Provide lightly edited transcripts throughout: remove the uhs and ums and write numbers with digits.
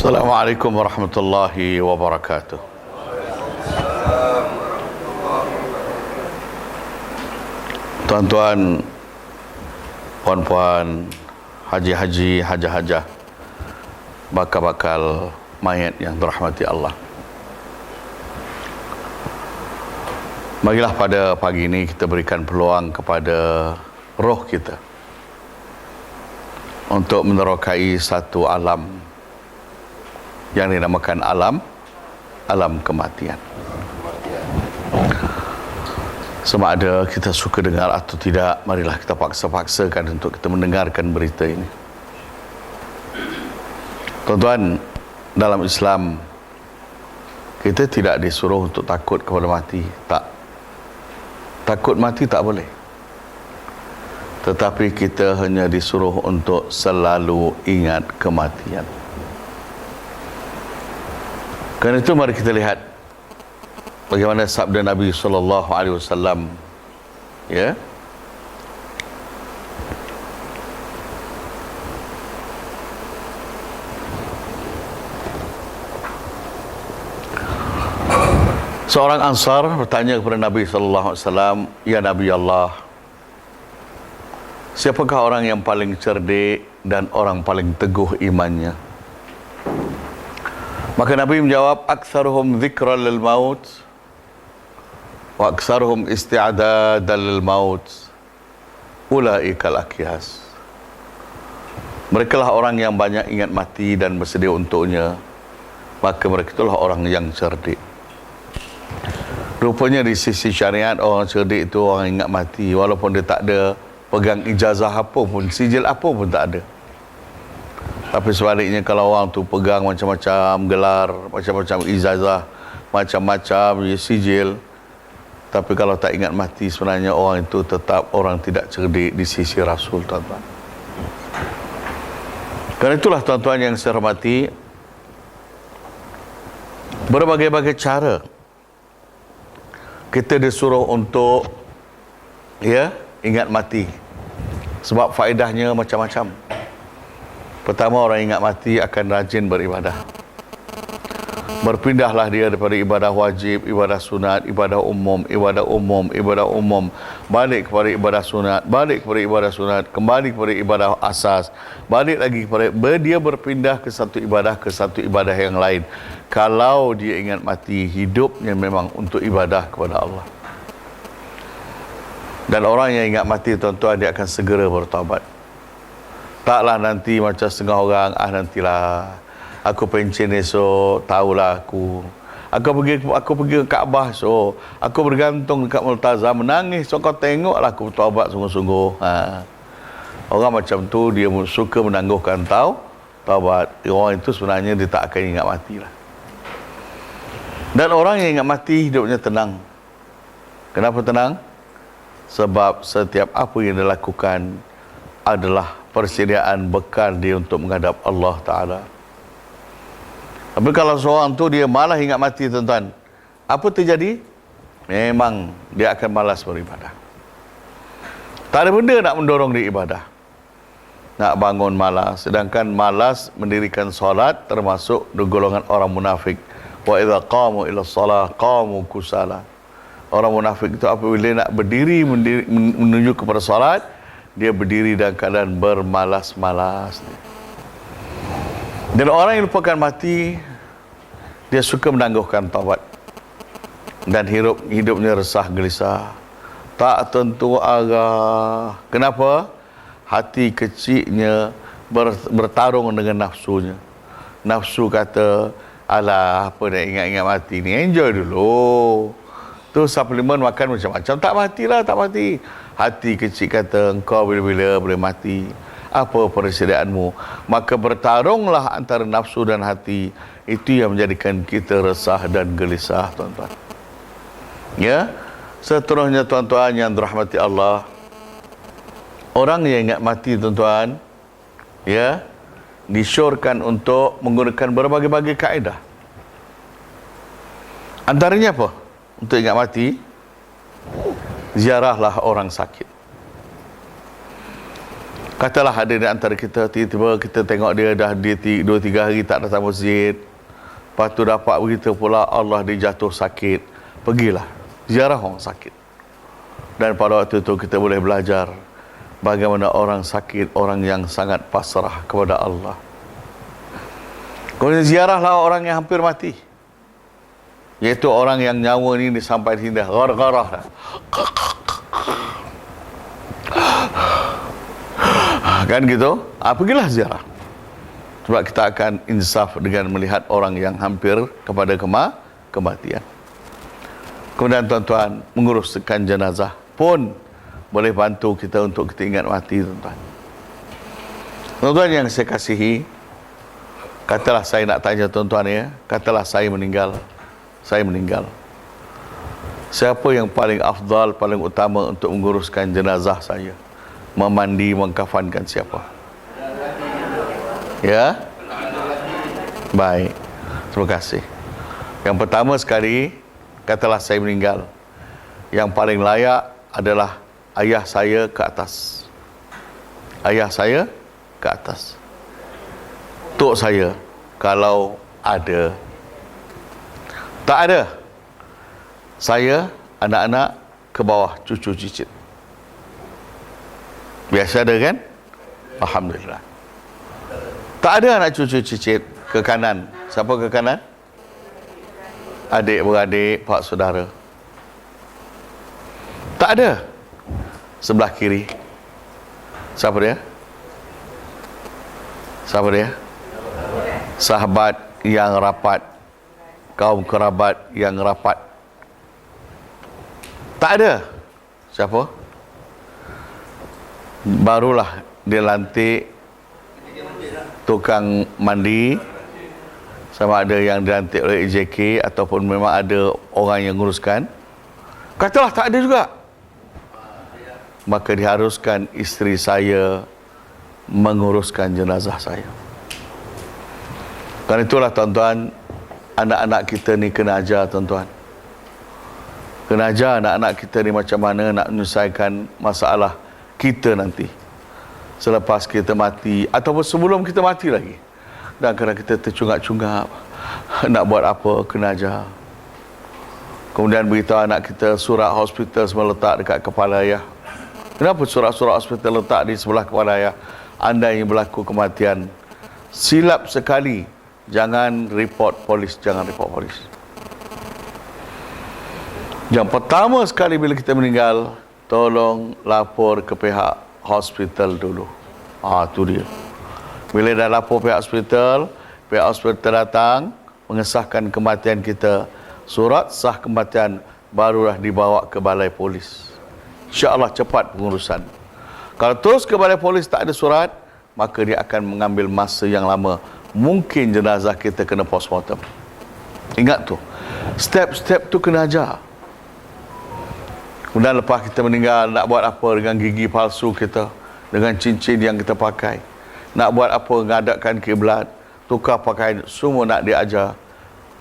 Assalamualaikum warahmatullahi wabarakatuh. Tuan-tuan, puan-puan, haji-haji, hajah-hajah, bakal-bakal mayat yang dirahmati Allah. Marilah pada pagi ini kita berikan peluang kepada roh kita untuk menerokai satu alam yang dinamakan alam kematian. Sama ada kita suka dengar atau tidak, marilah kita paksa-paksakan untuk kita mendengarkan berita ini. Tuan-tuan, dalam Islam kita tidak disuruh untuk takut kepada mati. Tak. Takut mati tak boleh. Tetapi kita hanya disuruh untuk selalu ingat kematian. Kerana itu mari kita lihat bagaimana sabda Nabi SAW, ya. Seorang Ansar bertanya kepada Nabi SAW, "Ya Nabi Allah, siapakah orang yang paling cerdik dan orang paling teguh imannya?" Maka Nabi menjawab, "Aktsaruhum dzikran lil maut wa aktsaruhum isti'dadan lil maut. Ulaikal akyas." Mereka lah orang yang banyak ingat mati dan bersedia untuknya, maka mereka itulah orang yang cerdik. Rupanya di sisi syariat, orang cerdik itu orang ingat mati walaupun dia tak ada pegang ijazah apa pun, sijil apa pun tak ada. Tapi sebaliknya, kalau orang tu pegang macam-macam gelar, macam-macam ijazah, macam-macam sijil, tapi kalau tak ingat mati, sebenarnya orang itu tetap orang tidak cerdik di sisi Rasul, tuan-tuan. Kerana itulah, tuan-tuan yang saya hormati, berbagai-bagai cara kita disuruh untuk ingat mati, sebab faedahnya macam-macam. Pertama, orang ingat mati akan rajin beribadah. Berpindahlah dia daripada ibadah wajib, ibadah sunat, ibadah umum, balik kepada ibadah sunat, balik kepada ibadah sunat, kembali kepada ibadah asas, balik lagi kepada dia berpindah ke satu ibadah yang lain. Kalau dia ingat mati, hidupnya memang untuk ibadah kepada Allah. Dan orang yang ingat mati, tuan-tuan, dia akan segera bertaubat. Taklah nanti macam setengah orang, nantilah aku pencen esok, tahulah aku pergi ke Kaabah esok, aku bergantung dekat Multazam, menangis, so kau tengoklah aku taubat sungguh-sungguh. Orang macam tu dia suka menangguhkan taubat. Orang itu sebenarnya dia tak akan ingat matilah. Dan orang yang ingat mati, hidupnya tenang. Kenapa tenang? Sebab setiap apa yang dia lakukan adalah persediaan bekal dia untuk menghadap Allah Ta'ala. Tapi kalau seorang tu dia malah ingat mati, tuan-tuan, apa terjadi? Memang dia akan malas beribadah. Tak ada benda nak mendorong dia ibadah. Nak bangun malas. Sedangkan malas mendirikan solat termasuk di golongan orang munafik. Wa idza qamu ila shalah qamu kusala. Orang munafik itu apabila nak berdiri menuju kepada solat, dia berdiri dalam keadaan bermalas-malas. Dan orang yang lupakan mati, dia suka menangguhkan taubat. Dan hidupnya resah gelisah, tak tentu arah. Kenapa? Hati kecilnya bertarung dengan nafsunya. Nafsu kata, alah, apa nak ingat-ingat mati ni, enjoy dulu. Tu suplemen makan macam-macam, tak matilah, tak mati. Hati kecil kata, engkau bila-bila boleh mati. Apa persediaanmu? Maka bertarunglah antara nafsu dan hati. Itu yang menjadikan kita resah dan gelisah, tuan-tuan. Ya, seterusnya, tuan-tuan yang dirahmati Allah, orang yang ingat mati, tuan-tuan, ya, disyorkan untuk menggunakan berbagai-bagai kaedah. Antaranya apa? Untuk ingat mati, ziarahlah orang sakit. Katalah ada di antara kita, tiba-tiba kita tengok dia dah 2-3 hari tak datang masjid. Lepas tu dapat berita pula Allah dia jatuh sakit. Pergilah ziarah orang sakit. Dan pada waktu itu kita boleh belajar bagaimana orang sakit, orang yang sangat pasrah kepada Allah. Kemudian ziarahlah orang yang hampir mati, iaitu orang yang nyawa ni sampai sini dah gar-garah dah. Kan gitu? Pergilah ziarah. Sebab kita akan insaf dengan melihat orang yang hampir kepada kematian. Kemudian tuan-tuan, menguruskan jenazah pun boleh bantu kita untuk kita ingat mati, tuan-tuan. Tuan-tuan yang saya kasihi, katalah saya nak tanya tuan-tuan ya, katalah saya meninggal. Siapa yang paling afdal, paling utama untuk menguruskan jenazah saya? Memandi, mengkafankan siapa? Ya? Baik. Terima kasih. Yang pertama sekali, katalah saya meninggal. Yang paling layak adalah ayah saya ke atas. Ayah saya ke atas. Tok saya, kalau ada. Tak ada, saya, anak-anak ke bawah, cucu cicit. Biasa ada kan? Alhamdulillah. Tak ada anak cucu cicit ke kanan. Siapa ke kanan? Adik-beradik, pak saudara. Tak ada. Sebelah kiri. Siapa dia? Siapa dia? Sahabat yang rapat, kaum kerabat yang rapat. Tak ada. Siapa? Barulah dia lantik tukang mandi, sama ada yang dilantik oleh EJK ataupun memang ada orang yang menguruskan. Katalah tak ada juga, maka diharuskan isteri saya menguruskan jenazah saya. Karena itulah tuan-tuan, anak-anak kita ni kena ajar, tuan-tuan. Kena ajar anak-anak kita ni macam mana nak menyelesaikan masalah kita nanti selepas kita mati ataupun sebelum kita mati lagi. Dan kerana kita tercungap-cungap nak buat apa, kena ajar. Kemudian beritahu anak kita surat hospital semua letak dekat kepala ayah. Kenapa surat-surat hospital letak di sebelah kepala ayah? Andai berlaku kematian, silap sekali, jangan report polis, jangan report polis. Yang pertama sekali bila kita meninggal, tolong lapor ke pihak hospital dulu. Itu dia. Bila dah lapor pihak hospital datang mengesahkan kematian kita, surat sah kematian barulah dibawa ke balai polis. InsyaAllah cepat pengurusan. Kalau terus ke balai polis tak ada surat, maka dia akan mengambil masa yang lama. Mungkin jenazah kita kena postmortem. Ingat tu, step-step tu kena ajar. Kemudian lepas kita meninggal, nak buat apa dengan gigi palsu kita, dengan cincin yang kita pakai, nak buat apa menghadapkan kiblat, tukar pakaian, semua nak diajar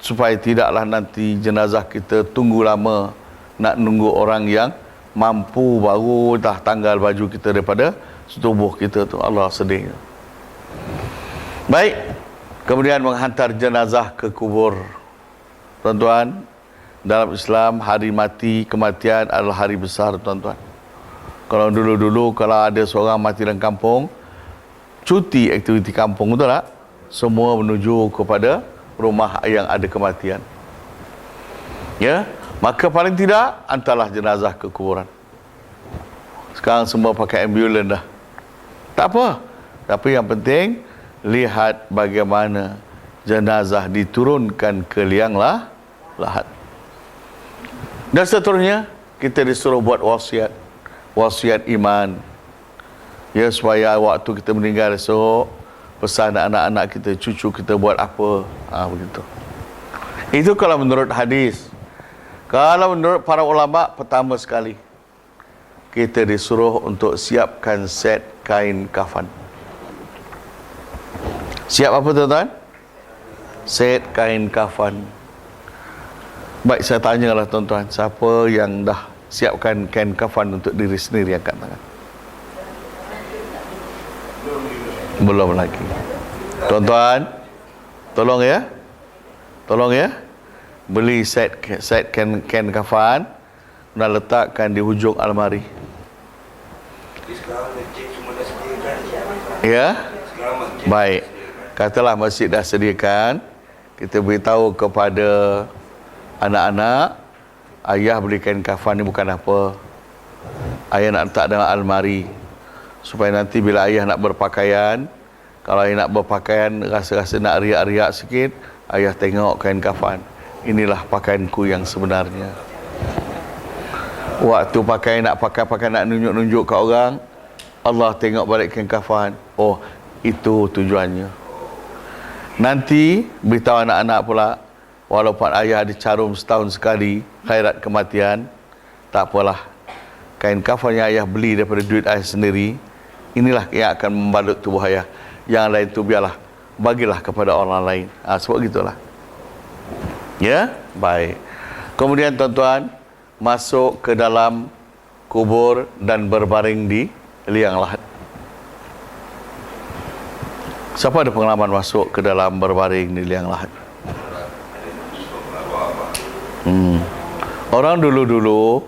supaya tidaklah nanti jenazah kita tunggu lama, nak nunggu orang yang mampu baru dah tanggal baju kita daripada tubuh kita tu. Allah sedih. Baik, kemudian menghantar jenazah ke kubur. Tuan-tuan, dalam Islam hari mati, kematian adalah hari besar, tuan-tuan. Kalau dulu-dulu kalau ada seorang mati dalam kampung, cuti aktiviti kampung, betul tak? Semua menuju kepada rumah yang ada kematian. Ya, maka paling tidak hantarlah jenazah ke kuburan. Sekarang semua pakai ambulans dah. Tak apa. Tapi yang penting lihat bagaimana jenazah diturunkan ke liang lahat. Dan seterusnya kita disuruh buat wasiat iman. Ya, supaya waktu kita meninggal esok, pesan anak-anak kita, cucu kita buat apa. Begitu. Itu kalau menurut hadis. Kalau menurut para ulama, pertama sekali kita disuruh untuk siapkan set kain kafan. Siap apa, tuan-tuan? Set kain kafan. Baik, saya tanyalah tuan-tuan, siapa yang dah siapkan kain kafan untuk diri sendiri, angkat tangan. Belum lagi. Tuan-tuan, tolong ya. Tolong ya. Beli set kain kafan dan letakkan di hujung almari. Ya. Baik. Katalah masjid dah sediakan, kita beritahu kepada anak-anak, ayah beli kain kafan ni bukan apa. Ayah nak letak dalam almari supaya nanti bila ayah nak berpakaian, kalau ayah nak berpakaian rasa-rasa nak riak-riak sikit, ayah tengok kain kafan. Inilah pakaianku yang sebenarnya. Waktu nak pakai nak nunjuk-nunjuk kat orang, Allah tengok balik kain kafan. Oh, itu tujuannya. Nanti beritahu anak-anak pula, walaupun ayah dicarum setahun sekali khairat kematian, tak apalah. Kain kafan yang ayah beli daripada duit ayah sendiri, inilah yang akan membalut tubuh ayah. Yang lain tu biarlah, bagilah kepada orang lain. Sebab gitulah. Ya, baik. Kemudian tuan-tuan, masuk ke dalam kubur dan berbaring di liang lahat. Siapa ada pengalaman masuk ke dalam berbaring di liang lahat? Orang dulu-dulu,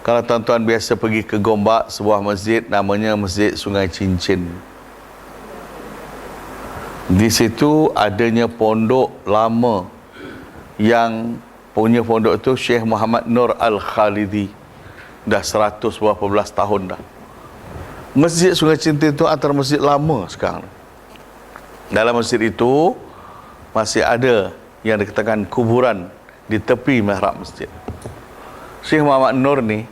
kalau tuan-tuan biasa pergi ke Gombak, sebuah masjid namanya Masjid Sungai Cincin. Di situ adanya pondok lama yang punya pondok itu Syekh Muhammad Nur Al-Khalidi. Dah 100 berapa belas tahun dah. Masjid Sungai Cincin itu antara masjid lama sekarang. Dalam masjid itu masih ada yang dikatakan kuburan di tepi mihrab masjid. Syekh Muhammad Nur ni,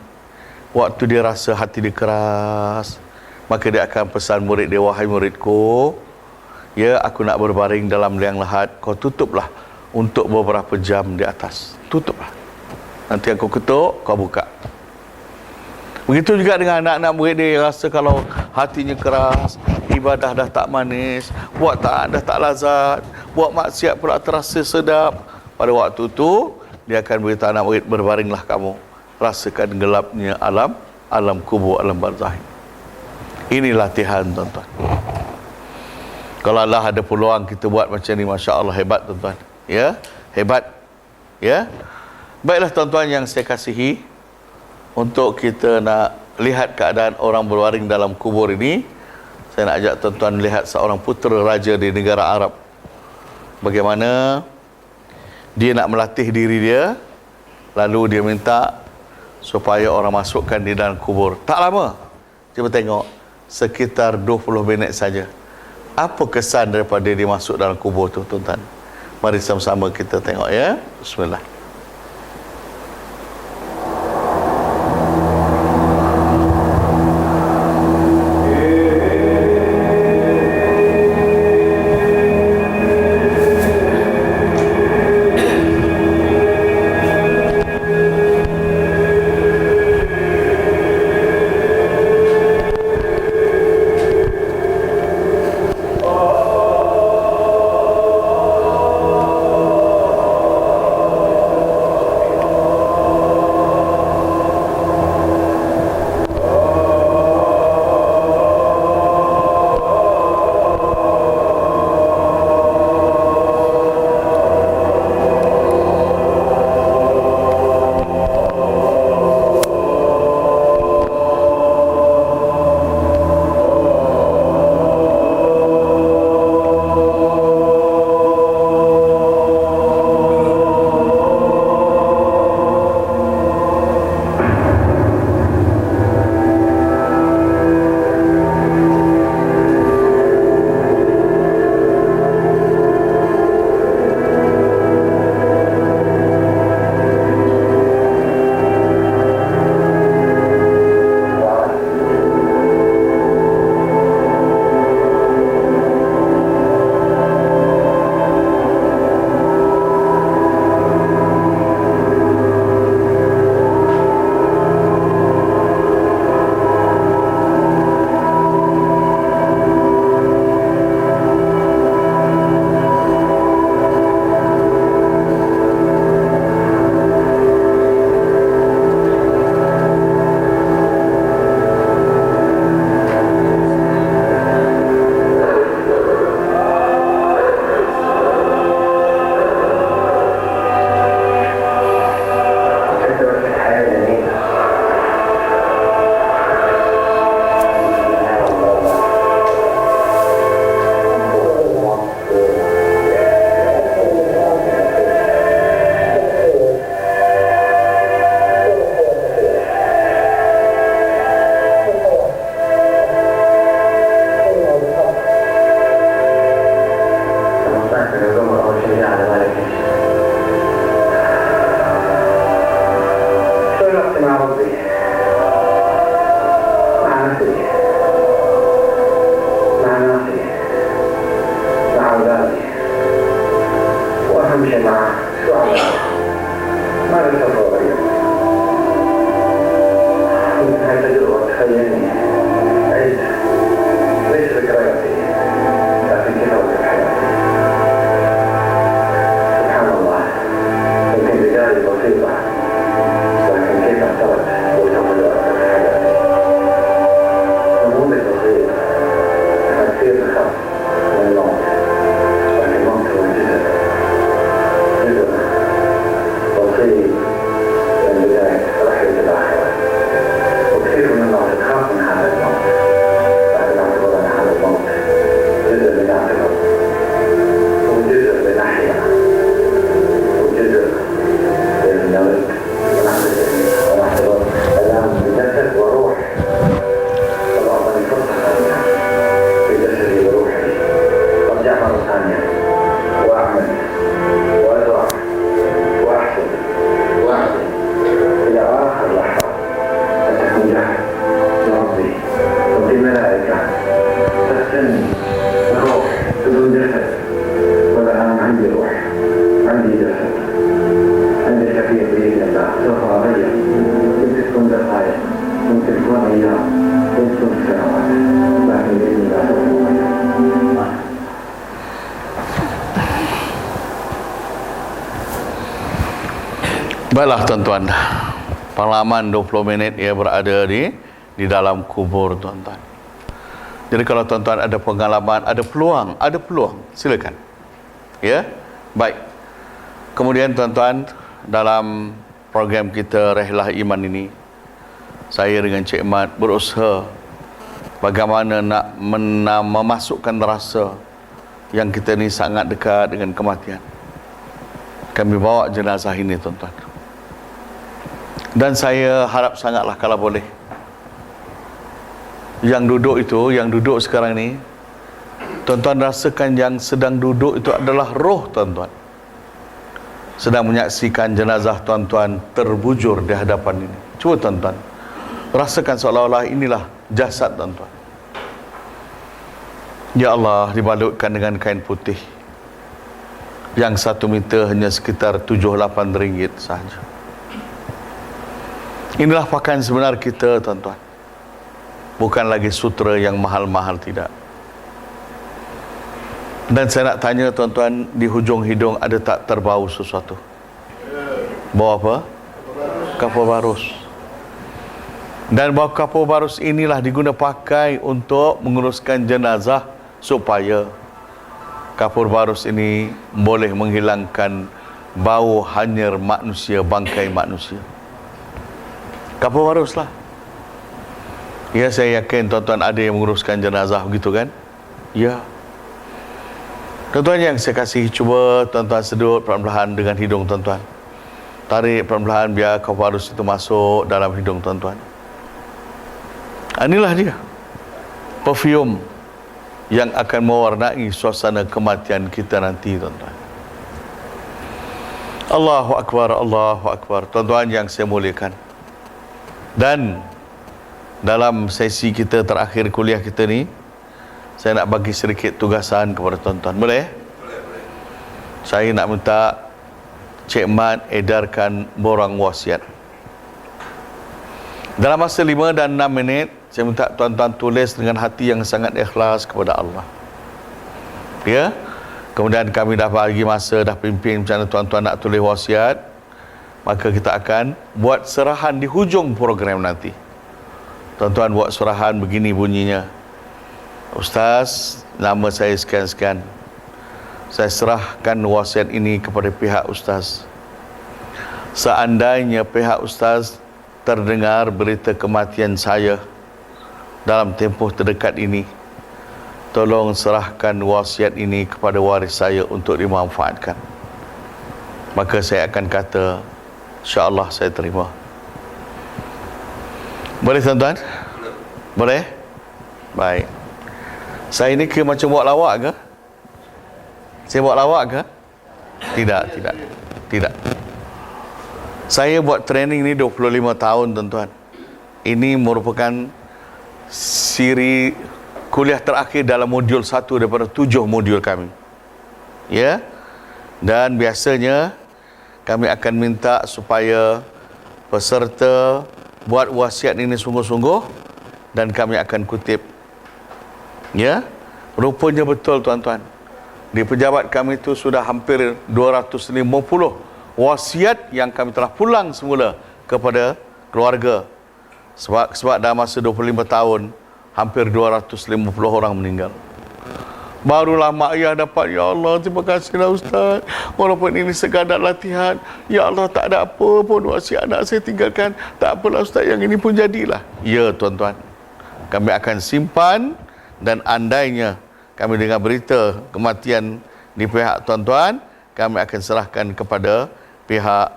waktu dia rasa hati dia keras, maka dia akan pesan murid dia, wahai muridku, ya, aku nak berbaring dalam liang lahat, kau tutuplah untuk beberapa jam di atas. Tutuplah. Nanti aku ketuk, kau buka. Begitu juga dengan anak-anak murid dia, rasa kalau hatinya keras, ibadah dah tak manis, buat taat dah tak lazat, buat maksiat pula terasa sedap. Pada waktu itu, dia akan beritahu anak murid, berbaringlah kamu. Rasakan gelapnya alam kubur, alam barzah. Ini latihan, tuan-tuan. Kalau Allah ada peluang kita buat macam ni, Masya Allah, hebat, tuan-tuan. Ya, hebat. Ya. Baiklah, tuan-tuan yang saya kasihi, untuk kita nak lihat keadaan orang berbaring dalam kubur ini, saya nak ajak tuan-tuan lihat seorang putera raja di negara Arab. Bagaimana dia nak melatih diri dia, lalu dia minta supaya orang masukkan di dalam kubur. Tak lama. Cuba tengok, sekitar 20 minit saja. Apa kesan daripada dia masuk dalam kubur tu, tuan-tuan? Mari sama-sama kita tengok, ya. Bismillah. قريب من بداية رحلة الآخرة، وكثير من الناس تخاف من هذا الموت، لكن أعتبر أن هذا الموت جزء من الآخرة، وجزء من أحياء، وجزء من الموت، ونعتبر الآن بجسد وروح. الله أعطاني فرصة ثانية في جسدي وروحي، أرجع مرة ثانية وأعمل وأزرع وأحسن وأعمل إلى آخر لحظة أن تكون جهد ربي وفي ملائكة تستني الروح بدون جسد، والآن عندي روح، عندي جسد، عندي كثير بإذن الله. سوف أغير، ممكن تكون دقائق، ممكن تكون أيام، ممكن تكون سنوات، لكن بإذن الله سوف أغير. Baiklah tuan-tuan, pengalaman 20 minit ia berada di dalam kubur tuan-tuan. Jadi kalau tuan-tuan ada pengalaman, ada peluang, silakan. Ya, baik. Kemudian tuan-tuan, dalam program kita Rehlah Iman ini, saya dengan Cik Mat berusaha bagaimana nak memasukkan rasa yang kita ni sangat dekat dengan kematian. Kami bawa jenazah ini tuan-tuan. Dan saya harap sangatlah kalau boleh yang duduk sekarang ni, tuan-tuan rasakan yang sedang duduk itu adalah roh tuan-tuan, sedang menyaksikan jenazah tuan-tuan terbujur di hadapan ini. Cuba tuan-tuan rasakan seolah-olah inilah jasad tuan-tuan. Ya Allah, dibalutkan dengan kain putih yang 1 meter hanya sekitar 7-8 ringgit sahaja. Inilah pakaian sebenar kita tuan-tuan, bukan lagi sutra yang mahal-mahal, tidak. Dan saya nak tanya tuan-tuan, di hujung hidung ada tak terbau sesuatu? Bau apa? Kapur barus. Dan bau kapur barus inilah diguna pakai untuk menguruskan jenazah, supaya kapur barus ini boleh menghilangkan bau hanyir manusia, bangkai manusia. Kapur barus lah. Ya, saya yakin tuan-tuan ada yang menguruskan jenazah, begitu kan? Ya. Tuan-tuan yang saya kasih, cuba tuan-tuan sedut perlahan-lahan dengan hidung tuan-tuan. Tarik perlahan-lahan biar kapur barus itu masuk dalam hidung tuan-tuan. Inilah dia perfume yang akan mewarnai suasana kematian kita nanti tuan-tuan. Allahu Akbar, Allahu Akbar. Tuan-tuan yang saya muliakan, dan dalam sesi kita terakhir kuliah kita ni, saya nak bagi sedikit tugasan kepada tuan-tuan. Boleh? Saya nak minta Cik Mat edarkan borang wasiat. Dalam masa 5 dan 6 minit, saya minta tuan-tuan tulis dengan hati yang sangat ikhlas kepada Allah. Ya? Kemudian kami dah bagi masa, dah pimpin macam mana tuan-tuan nak tulis wasiat. Maka kita akan buat serahan di hujung program nanti. Tuan-tuan buat serahan begini bunyinya: Ustaz, nama saya sekian-sekian, saya serahkan wasiat ini kepada pihak Ustaz. Seandainya pihak Ustaz terdengar berita kematian saya dalam tempoh terdekat ini, tolong serahkan wasiat ini kepada waris saya untuk dimanfaatkan. Maka saya akan kata, InsyaAllah saya terima. Boleh tuan-tuan? Boleh? Baik. Saya ni ke macam buat lawak ke? Saya buat lawak ke? Tidak. Saya buat training ni 25 tahun tuan-tuan. Ini merupakan siri kuliah terakhir dalam modul 1 daripada 7 modul kami. Ya? Dan biasanya kami akan minta supaya peserta buat wasiat ini sungguh-sungguh dan kami akan kutip. Ya, rupanya betul tuan-tuan. Di pejabat kami itu sudah hampir 250 wasiat yang kami telah pulang semula kepada keluarga. Sebab dalam masa 25 tahun hampir 250 orang meninggal. Barulah mak ayah dapat, ya Allah, terima kasihlah Ustaz. Walaupun ini sekadar latihan, ya Allah, tak ada apa pun wasiat anak saya tinggalkan. Tak apalah Ustaz, yang ini pun jadilah. Ya tuan-tuan, kami akan simpan, dan andainya kami dengar berita kematian di pihak tuan-tuan, kami akan serahkan kepada pihak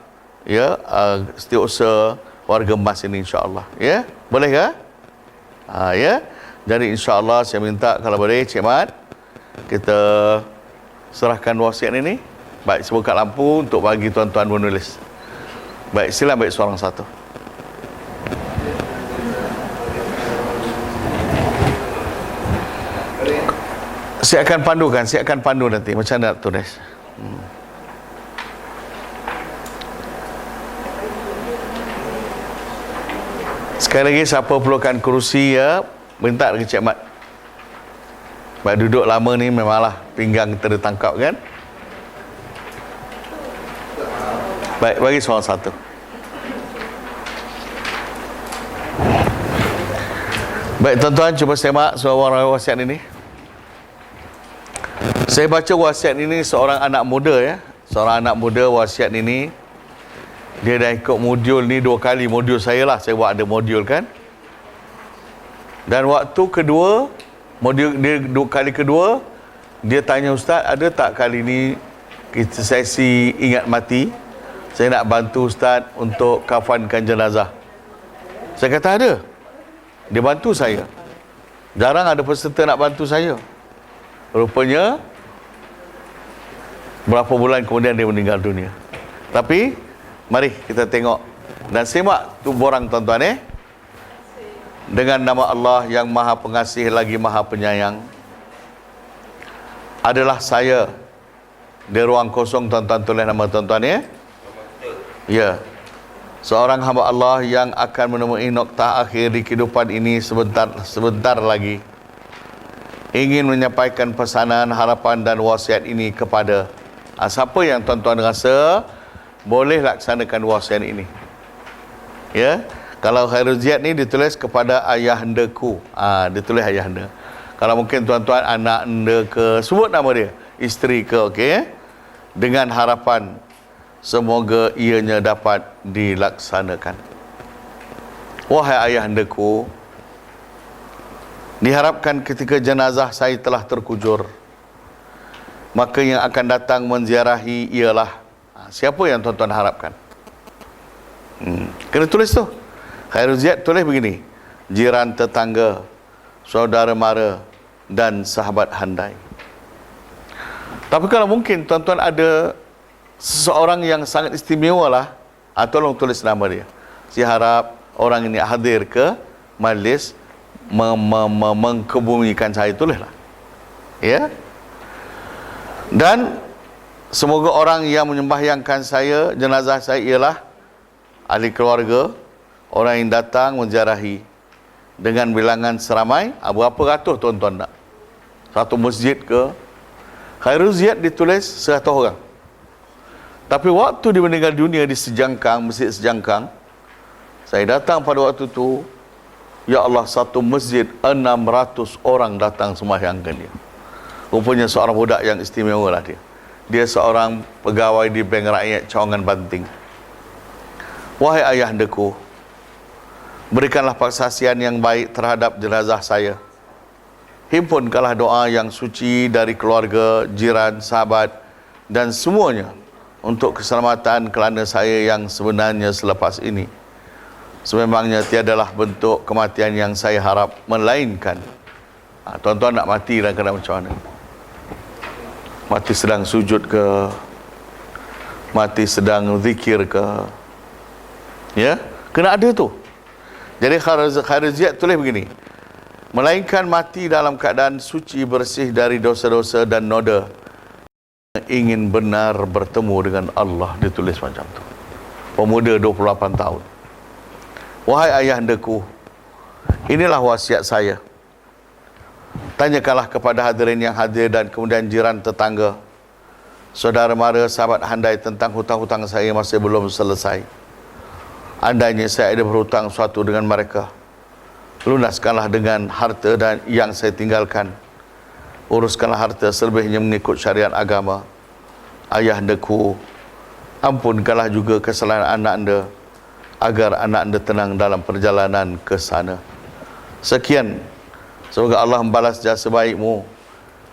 setiausaha warga emas ini, insya-Allah. Ya, boleh ke? Ya. Jadi insya-Allah saya minta kalau boleh Cik Mat, kita serahkan wasiat ini. Baik, saya buka lampu untuk bagi tuan-tuan menulis. Baik, sila ambil seorang satu. Saya akan pandu nanti macam mana nak tulis. Sekali lagi, siapa perlukan kerusi, ya, minta lagi Cik Mat. Sebab duduk lama ni memanglah pinggang tertangkap kan. Baik, bagi seorang satu. Baik tuan-tuan, cuba semak suara wasiat ini. Saya baca wasiat ini seorang anak muda, ya. Seorang anak muda wasiat ini. Dia dah ikut modul ni 2 kali. Modul saya lah, saya buat ada modul kan. Dan waktu kedua, modul dia kali kedua, dia tanya, Ustaz, ada tak kali ni kita sesi ingat mati? Saya nak bantu Ustaz untuk kafankan jenazah. Saya kata ada. Dia bantu saya. Jarang ada peserta nak bantu saya. Rupanya berapa bulan kemudian dia meninggal dunia. Tapi mari kita tengok dan simak tu borang tuan-tuan. Dengan nama Allah yang Maha Pengasih lagi Maha Penyayang, adalah saya. Di ruang kosong tuan-tuan tulis nama tuan-tuan, ya. Ya. Seorang hamba Allah yang akan menemui noktah akhir di kehidupan ini sebentar lagi, ingin menyampaikan pesanan, harapan dan wasiat ini kepada siapa yang tuan-tuan rasa boleh laksanakan wasiat ini. Ya. Kalau Khairul Ziyad ni ditulis kepada ayahandaku. Ditulis ayahanda. Kalau mungkin tuan-tuan anak anda ke, sebut nama dia, isteri ke, okey. Dengan harapan semoga ianya dapat dilaksanakan. Wahai ayahandaku, diharapkan ketika jenazah saya telah terkujur, maka yang akan datang menziarahi ialah siapa yang tuan-tuan harapkan. Kena tulis tu. Khairul Ziyad tulis begini: jiran tetangga, saudara mara dan sahabat handai. Tapi kalau mungkin tuan-tuan ada seseorang yang sangat istimewa lah, tolong tulis nama dia. Saya harap orang ini hadir ke majlis mengkebumikan saya, tulislah. Ya. Dan semoga orang yang menyembahyangkan saya, jenazah saya ialah ahli keluarga, orang yang datang menziarahi dengan bilangan seramai berapa ratus tuan-tuan nak? Satu masjid ke? Khairul Ziyad ditulis 100 orang. Tapi waktu dia meninggal dunia di Sejangkang, Masjid Sejangkang, saya datang pada waktu tu, ya Allah, satu masjid 600 orang datang sembahyangkan dia. Rupanya seorang budak yang istimewa lah dia. Dia seorang pegawai di Bank Rakyat Cawangan Banting. Wahai ayahandaku, berikanlah persaksian yang baik terhadap jenazah saya. Himpunkanlah doa yang suci dari keluarga, jiran, sahabat dan semuanya untuk keselamatan kelana saya yang sebenarnya selepas ini. Sememangnya tiadalah bentuk kematian yang saya harap melainkan. Tuan-tuan nak mati dalam keadaan macam mana? Mati sedang sujud ke? Mati sedang zikir ke? Ya, kena ada tu. Jadi Khairul Ziyad tulis begini: melainkan mati dalam keadaan suci, bersih dari dosa-dosa dan noda, ingin benar bertemu dengan Allah. Ditulis macam tu. Pemuda 28 tahun. Wahai ayahandaku, inilah wasiat saya. Tanyakanlah kepada hadirin yang hadir dan kemudian jiran tetangga, saudara mara, sahabat handai tentang hutang-hutang saya masih belum selesai. Andainya saya ada berhutang suatu dengan mereka, lunaskanlah dengan harta dan yang saya tinggalkan. uruskanlah harta selebihnya mengikut syariat agama. Ayah andaku, ampunkanlah juga kesalahan anak anda, agar anak anda tenang dalam perjalanan ke sana. Sekian, semoga Allah membalas jasa baikmu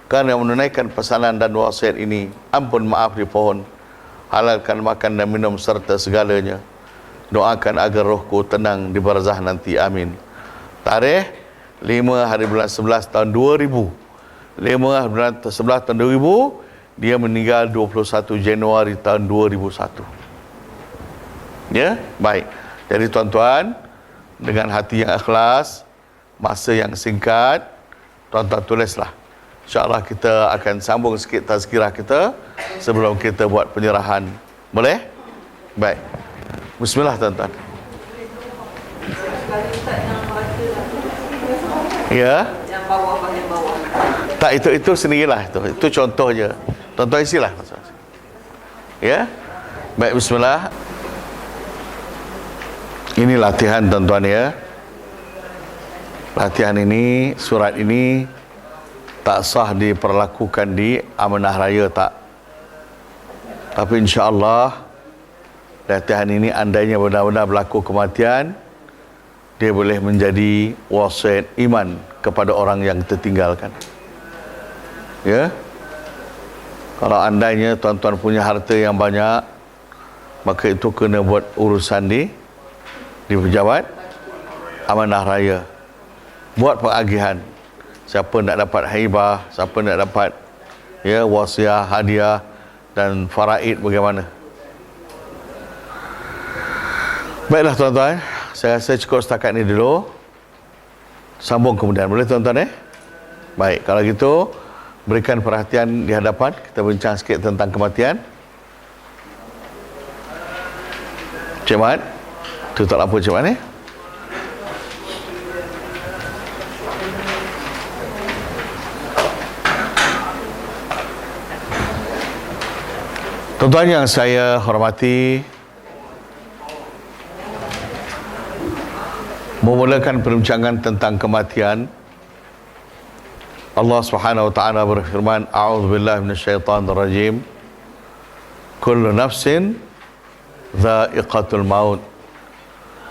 kerana menunaikan pesanan dan wasiat ini. Ampun maaf dipohon, halalkan makan dan minum serta segalanya. Doakan agar rohku tenang di barzah nanti. Amin. Tarikh 5 hari bulan 11 tahun 2000. 5 hari bulan 11 tahun 2000. Dia meninggal 21 Januari tahun 2001. Ya, baik. Jadi tuan-tuan, dengan hati yang ikhlas, masa yang singkat, tuan-tuan tulislah. InsyaAllah kita akan sambung sikit tazkirah kita sebelum kita buat penyerahan. Boleh? Baik. Bismillah tuan-tuan. Ya. Yang bawah bahagian bawah. Tak, itu sendirilah itu. Itu contoh je. Tuan-tuan isilah. Ya. Baik, bismillah. Ini latihan tuan-tuan ya. Latihan ini, surat ini tak sah diperlakukan di amanah raya, tak. Tapi insya-Allah latihan ini andainya benar-benar berlaku kematian, dia boleh menjadi wasiat iman kepada orang yang tertinggalkan. Ya. Kalau andainya tuan-tuan punya harta yang banyak, maka itu kena buat urusan di pejabat amanah raya. Buat pengagihan. Siapa nak dapat haibah, siapa nak dapat ya wasiah, hadiah dan faraid bagaimana. Baiklah tuan-tuan, saya rasa cukup setakat ini dulu. Sambung kemudian. Boleh tuan-tuan Baik, kalau gitu berikan perhatian di hadapan. Kita bincang sikit tentang kematian. Cik Mat, tutup lampu Cik Mat Tuan-tuan yang saya hormati, memulakan perbincangan tentang kematian, Allah Subhanahu wa taala berfirman, a'udzubillahi minasyaitonir rajim. Kullu nafsin dha'iqatul maut.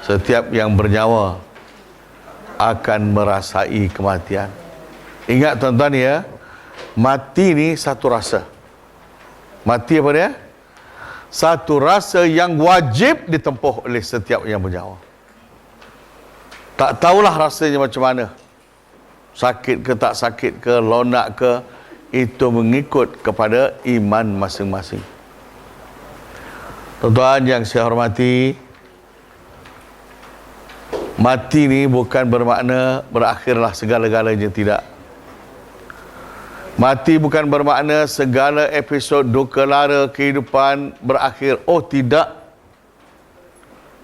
Setiap yang bernyawa akan merasai kematian. Ingat tuan-tuan ya, mati ni satu rasa. Mati apa dia? Satu rasa yang wajib ditempuh oleh setiap yang bernyawa. Tak tahulah rasanya macam mana. Sakit ke tak sakit ke, lonak ke, itu mengikut kepada iman masing-masing. Tuan-tuan yang saya hormati, mati ni bukan bermakna berakhirlah segala-galanya, tidak. Mati bukan bermakna segala episod duka lara kehidupan berakhir. Oh, tidak.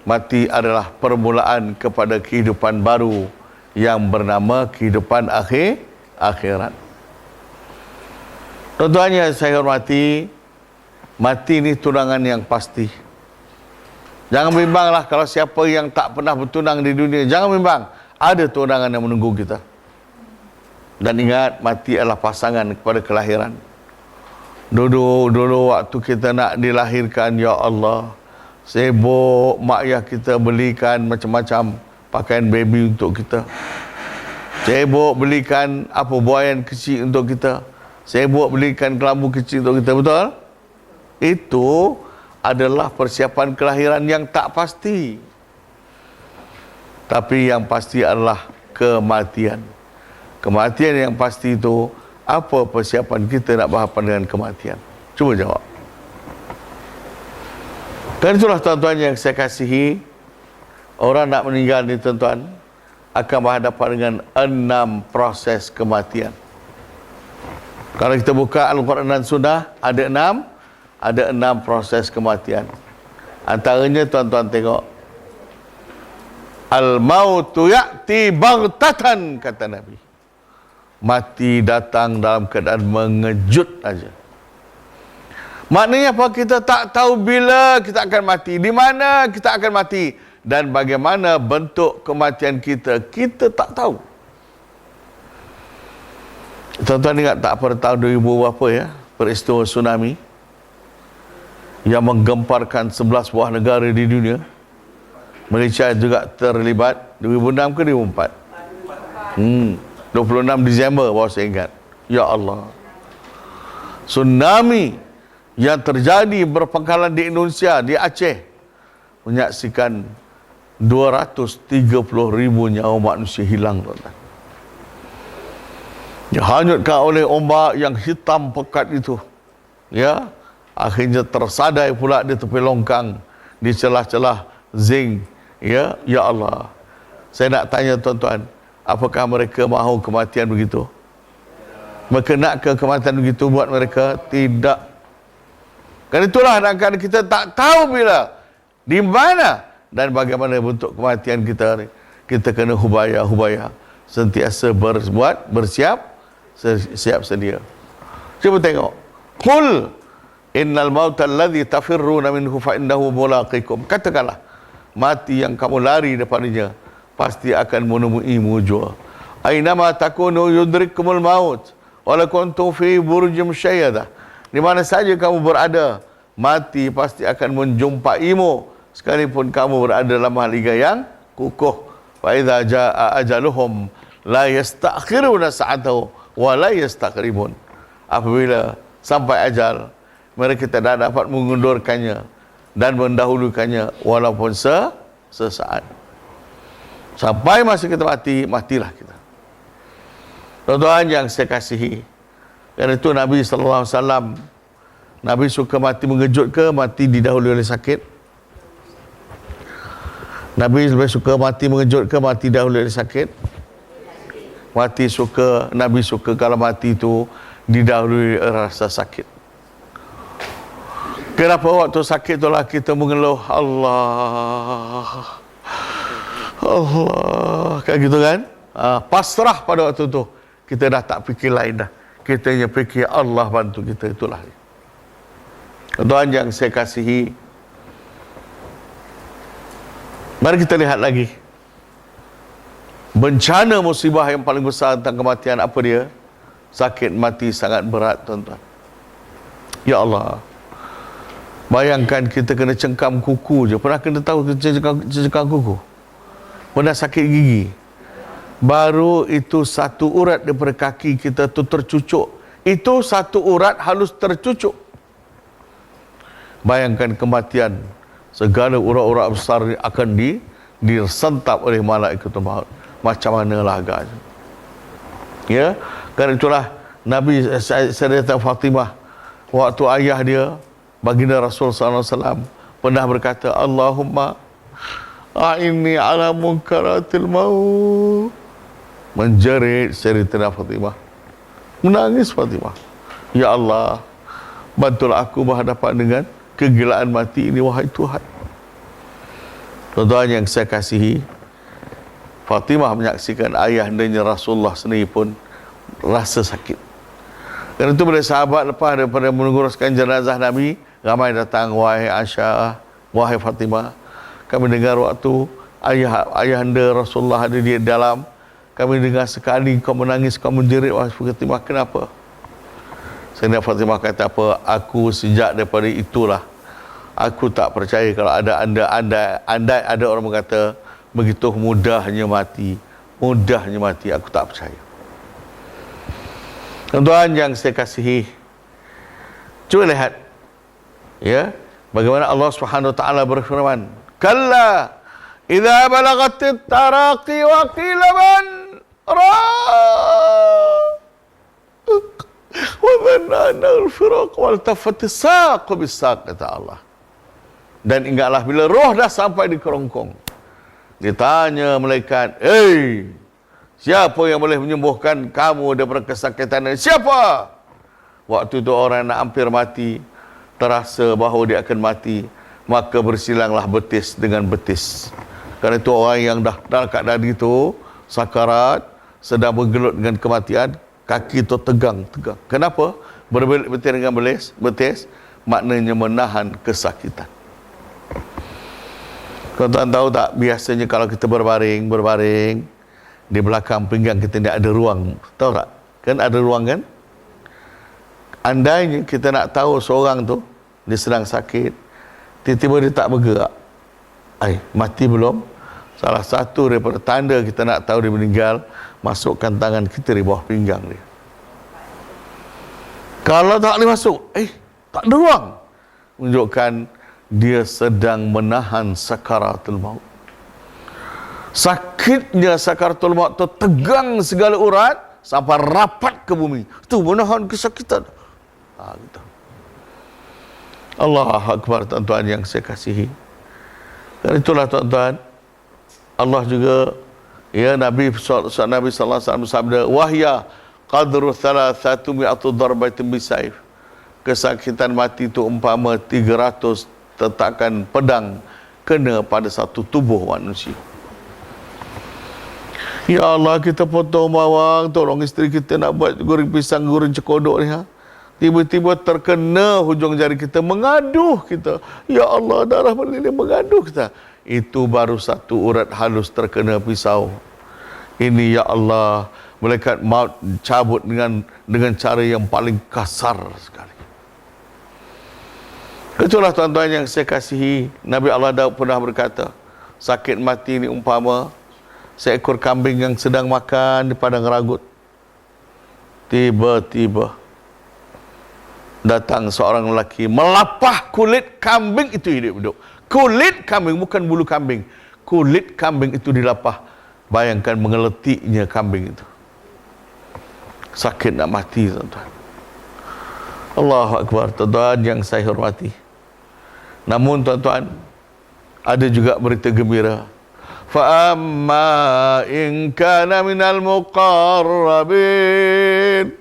Mati adalah permulaan kepada kehidupan baru yang bernama kehidupan akhirat. Tuan-tuan yang saya hormati, mati ni tunangan yang pasti. Jangan bimbanglah kalau siapa yang tak pernah bertunang di dunia. Jangan bimbang. Ada tunangan yang menunggu kita. Dan ingat, mati adalah pasangan kepada kelahiran. Dulu waktu kita nak dilahirkan, ya Allah, sibuk mak ayah kita belikan macam-macam pakaian baby untuk kita. Sibuk belikan buaian kecil untuk kita. Sibuk belikan kelambu kecil untuk kita. Betul? Itu adalah persiapan kelahiran yang tak pasti. Tapi yang pasti adalah kematian. Kematian yang pasti itu, apa persiapan kita nak berhadapan dengan kematian? Cuba jawab. Dan itulah tuan-tuan yang saya kasihi, orang nak meninggal ni tuan-tuan akan berhadapan dengan 6 proses kematian. Kalau kita buka Al-Quran dan Sunnah, ada 6 proses kematian. Antaranya tuan-tuan tengok, al-mautu ya'ti baghtatan, kata Nabi. Mati datang dalam keadaan mengejut aja. Maknanya apa? Kita tak tahu bila kita akan mati, di mana kita akan mati, dan bagaimana bentuk kematian kita, kita tak tahu. Tuan-tuan ingat tak pada tahun 2000 berapa ya, peristiwa tsunami yang menggemparkan 11 buah negara di dunia. Malaysia juga terlibat 2006 ke 2004? 26 Disember baru saya ingat. Ya Allah. Tsunami yang terjadi berpangkalan di Indonesia, di Aceh, menyaksikan 230,000 nyawa manusia hilang, tuan-tuan. Dihanyutkan oleh ombak yang hitam pekat itu. Ya, akhirnya tersadai pula di tepi longkang, di celah-celah zinc. Ya, ya Allah. Saya nak tanya tuan-tuan, apakah mereka mahu kematian begitu? Mereka nak ke kematian begitu buat mereka? Tidak. Kan itulah kadang-kadang kita tak tahu bila, di mana dan bagaimana bentuk kematian kita ni. Kita kena hubaya, sentiasa siap sedia. Cuba tengok. Qul innal mauta alladhi tafirruna minhu fa innahu mulaqikum. Katakanlah, mati yang kamu lari daripadanya pasti akan menemuimu jua. Ainama takunu yudrikkumul maut wala kuntum fi burjim syayyadah. Di mana saja kamu berada, mati pasti akan menjumpaimu sekalipun kamu berada dalam mahligai yang kukuh. Fa idza jaa ajaluhum la yastakhiruna sa'atahu wa la yastaqribun. Apabila sampai ajal, mereka tidak dapat mengundurkannya dan mendahulukannya walaupun sesaat. Sampai masa kita mati, matilah kita. Tuan-tuan yang saya kasihi, kerana itu Nabi SAW, Nabi suka mati mengejut ke mati didahului oleh sakit? Nabi lebih suka mati mengejut ke mati didahului oleh sakit? Nabi suka kalau mati itu didahului rasa sakit. Kenapa waktu sakit itulah kita mengeluh Allah, kayak gitu kan? Pasrah pada waktu itu. Kita dah tak fikir lain dah. Kita hanya fikir Allah bantu kita, itulah. Tuan yang saya kasihi, mari kita lihat lagi. Bencana musibah yang paling besar tentang kematian apa dia? Sakit mati sangat berat, tuan-tuan. Ya Allah. Bayangkan kita kena cengkam kuku je. Pernah kena tahu cengkam kuku? Pernah sakit gigi? Baru itu satu urat daripada kaki kita tu tercucuk. Itu satu urat halus tercucuk. Bayangkan kematian. Segala urat-urat besar akan disentap oleh malaikat maut. Macam manalah agaknya. Ya, kerana itulah Nabi Sayyidatina Fatimah, waktu ayah dia, baginda Rasul SAW, pernah berkata, Allahumma a'inni ala munkaratil maut. Menjerit Sayyidatina Fatimah, menangis Fatimah. Ya Allah, bantulah aku berhadapan dengan kegilaan mati ini, wahai Tuhan. Tuan-tuan yang saya kasihi, Fatimah menyaksikan ayahandanya Rasulullah sendiri pun rasa sakit. Kerana itu bila sahabat lepas daripada menguruskan jenazah Nabi, ramai datang, wahai Aisyah, wahai Fatimah, kami dengar waktu ayahanda Rasulullah ada di dalam, kami dengar sekali kau menangis, kau menjerit, wahai Fatimah, kenapa? Sehingga Fatimah kata apa? Aku sejak daripada itulah, aku tak percaya kalau andai ada orang berkata begitu mudahnya mati, aku tak percaya. Tuan-tuan yang saya kasihi, cuba lihat ya, bagaimana Allah Subhanahu wa taala berfirman, kalla idza balagatit taraqi wa qila man wa dhanna al-firaq wal tafatis saq bis-saq, kata Allah. Dan ingatlah bila roh dah sampai di kerongkong, ditanya malaikat, siapa yang boleh menyembuhkan kamu daripada kesakitan ini? Siapa? Waktu itu orang nak hampir mati, terasa bahawa dia akan mati, maka bersilanglah betis dengan betis. Kerana itu orang yang dah dalam keadaan itu, sakarat, sedang bergelut dengan kematian, kaki itu tegang. Kenapa? Berbelit betis dengan betis, maknanya menahan kesakitan. Tuan-tuan tahu tak, biasanya kalau kita berbaring, di belakang pinggang kita ni ada ruang. Tahu tak? Kan ada ruang kan? Andainya kita nak tahu seorang tu dia sedang sakit, tiba-tiba dia tak bergerak, mati belum? Salah satu daripada tanda kita nak tahu dia meninggal, masukkan tangan kita di bawah pinggang dia. Kalau tak boleh masuk, tak ada ruang, menunjukkan dia sedang menahan sakaratul maut. Sakitnya sakaratul maut tu tegang segala urat sampai rapat ke bumi. Itu menahan kesakitan. Gitu. Allahu Akbar, tuan-tuan yang saya kasihi. Dan itulah tuan-tuan, Allah juga, ya, Nabi sallallahu alaihi wasallam bersabda, wahya qadru 300 darbatin bisayf. Kesakitan mati itu umpama 300 tetakan pedang kena pada satu tubuh manusia. Ya Allah, kita potong bawang, tolong isteri kita nak buat goreng pisang, goreng cekodok ni, tiba-tiba terkena hujung jari kita, mengaduh kita. Ya Allah, darah mengalir, mengaduh kita. Itu baru satu urat halus terkena pisau. Ini ya Allah, malaikat maut cabut dengan cara yang paling kasar sekali. Itulah tuan-tuan yang saya kasihi, Nabi Allah Daud pernah berkata, sakit mati ini umpama seekor kambing yang sedang makan di padang ragut. Tiba-tiba datang seorang lelaki melapah kulit kambing itu hidup-hidup. Kulit kambing, bukan bulu kambing. Kulit kambing itu dilapah. Bayangkan mengeletiknya kambing itu. Sakit nak mati, tuan-tuan. Allahu Akbar, tuan-tuan yang saya hormati. Namun tuan-tuan, ada juga berita gembira. Fa amma in kana minal muqarrabin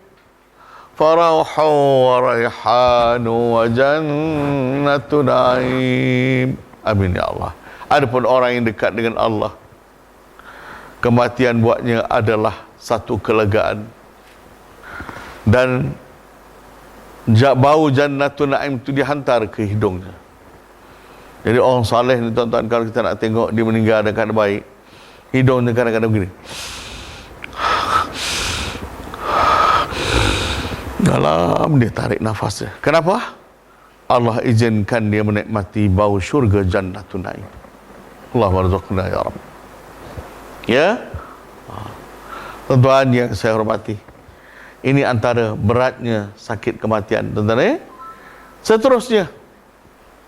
farauhu wa raihanu wa jannatu na'im. Amin ya Allah. Adapun orang yang dekat dengan Allah, kematian buatnya adalah satu kelegaan, dan bau jannatu na'im itu dihantar ke hidungnya. Jadi orang saleh ni tuan-tuan, kalau kita nak tengok dia meninggal dengan keadaan baik, hidungnya kadang-kadang begini. Dalam dia tarik nafasnya. Kenapa? Allah izinkan dia menikmati bau syurga jannatun na'im. Allah warzuqna ya Rabb. Ya? Tuan-tuan yang saya hormati, ini antara beratnya sakit kematian, tuan-tuan. Seterusnya,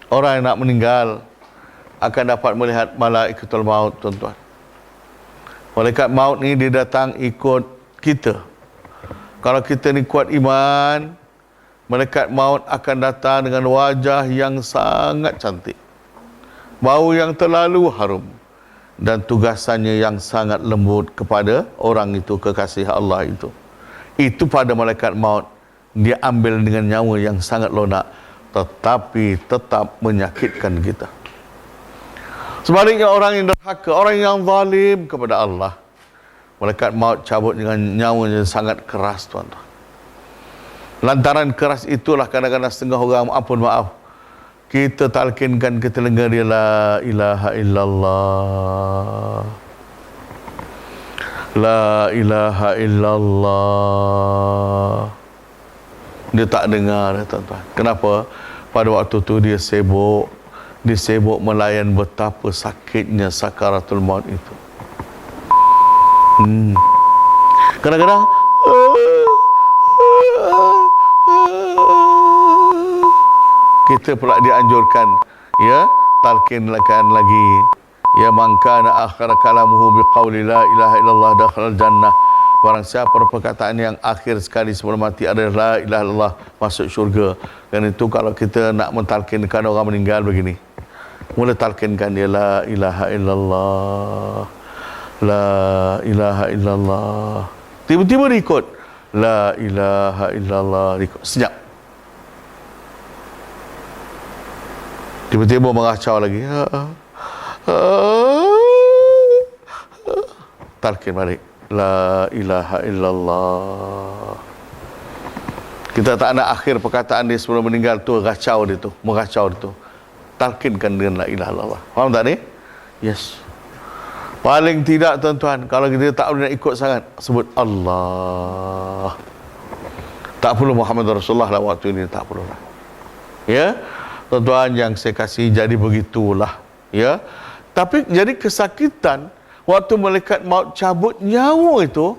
orang yang nak meninggal akan dapat melihat malaikatul maut, tuan-tuan. Malaikat maut ni dia datang ikut kita. Kalau kita ni kuat iman, malaikat maut akan datang dengan wajah yang sangat cantik, bau yang terlalu harum, dan tugasannya yang sangat lembut kepada orang itu, kekasih Allah itu. Itu pada malaikat maut, dia ambil dengan nyawa yang sangat lunak, tetapi tetap menyakitkan kita. Sebaliknya orang yang derhaka, orang yang zalim kepada Allah, malaikat maut cabut dengan nyawa yang sangat keras, tuan-tuan. Lantaran keras itulah kadang-kadang setengah orang, ampun maaf, kita talkinkan ke telinga dia, la ilaha illallah, la ilaha illallah. Dia tak dengar, tuan-tuan. Kenapa? Pada waktu tu dia sibuk melayan betapa sakitnya sakaratul maut itu. Kadang-kadang kita pula dianjurkan, ya, talkinkan lagi, ya, man kana akhir kalamuhu biqauli la ilaha illallah dakhala jannah. Barang siapa perkataan yang akhir sekali sebelum mati adalah la ilaha illallah, masuk syurga. Dan itu kalau kita nak mentalkinkan orang meninggal begini, mula talkinkan dia, la ilaha illallah, la ilaha illallah. Tiba-tiba dia ikut, la ilaha illallah, ikut senyap. Tiba-tiba mengacau lagi, talkin balik, la ilaha illallah. Kita tak nak akhir perkataan dia sebelum meninggal tu mengacau dia tu. Talkinkan dengan la ilaha illallah. Faham tak ni? Yes. Paling tidak tuan-tuan, kalau kita tak boleh nak ikut sangat, sebut Allah. Tak perlu Muhammad Rasulullah lah waktu ini, tak perlu lah. Ya, tuan-tuan yang saya kasih, jadi begitulah. Ya, tapi jadi kesakitan waktu malaikat maut cabut nyawa itu,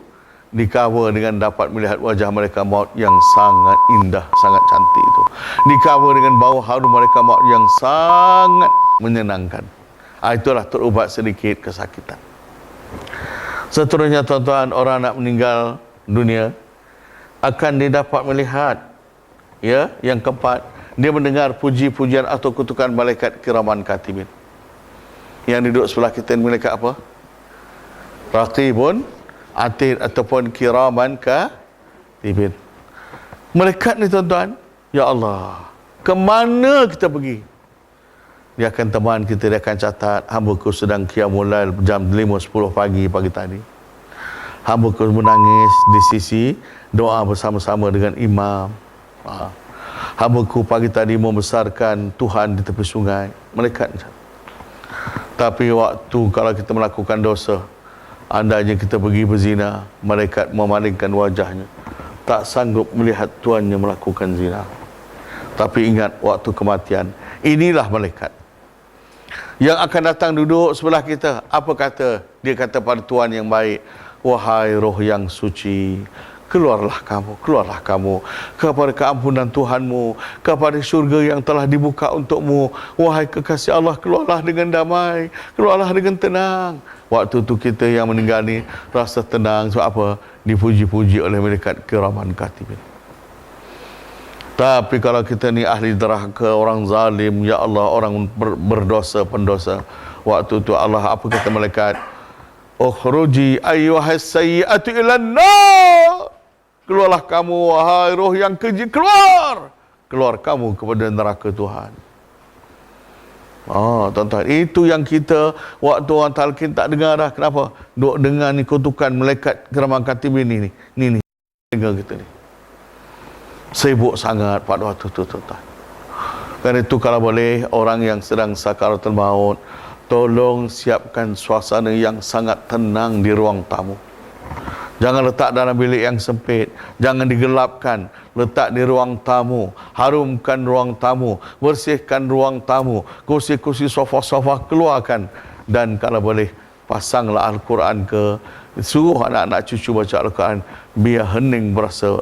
di-cover dengan dapat melihat wajah malaikat maut yang sangat indah, sangat cantik itu. Di-cover dengan bau harum malaikat maut yang sangat menyenangkan. Itulah terubat sedikit kesakitan. Seterusnya tuan-tuan, orang nak meninggal dunia akan didapat melihat, ya, yang keempat, dia mendengar puji-pujian atau kutukan malaikat kiraman katibin. Yang duduk sebelah kita ni malaikat apa? Raqibun atid ataupun kiraman katibin. Malaikat ni tuan-tuan, ya Allah, ke mana kita pergi? Dia akan teman kita, dia akan catat, hamba-Ku sedang qiyamul lail jam 5.10 pagi tadi. Hamba-Ku menangis di sisi doa bersama-sama dengan imam. Hamba-Ku pagi tadi membesarkan Tuhan di tepi sungai. Malaikat. Tapi waktu kalau kita melakukan dosa, andainya kita pergi berzina, malaikat memalingkan wajahnya, tak sanggup melihat tuannya melakukan zina. Tapi ingat waktu kematian, inilah malaikat yang akan datang duduk sebelah kita. Apa kata? Dia kata pada Tuhan yang baik, wahai roh yang suci, keluarlah kamu kepada keampunan Tuhanmu, kepada syurga yang telah dibuka untukmu. Wahai kekasih Allah, keluarlah dengan damai, keluarlah dengan tenang. Waktu tu kita yang meninggal ni rasa tenang. Sebab apa? Dipuji-puji oleh malaikat kiraman katibin. Tapi kalau kita ni ahli derhaka, orang zalim, ya Allah, orang berdosa, pendosa, waktu tu Allah apa kata malaikat? Ukhruji ayyuhas sayyi'atu ilan nar. Keluarlah kamu wahai roh yang keji, keluar kamu kepada neraka Tuhan. Tuan-tuan, itu yang kita waktu orang talqin tak dengar dah. Kenapa? Duk dengar ni kutukan malaikat kiraman katibin ni dengar kita ni. Sibuk sangat pada waktu tu tuan-tuan. Kerana itu kalau boleh, orang yang sedang sakaratul maut, tolong siapkan suasana yang sangat tenang di ruang tamu. Jangan letak dalam bilik yang sempit, jangan digelapkan, letak di ruang tamu, harumkan ruang tamu, bersihkan ruang tamu, kursi-kursi, sofa-sofa keluarkan, dan kalau boleh pasanglah Al-Quran suruh anak-anak cucu baca Al-Quran, biar hening berasa.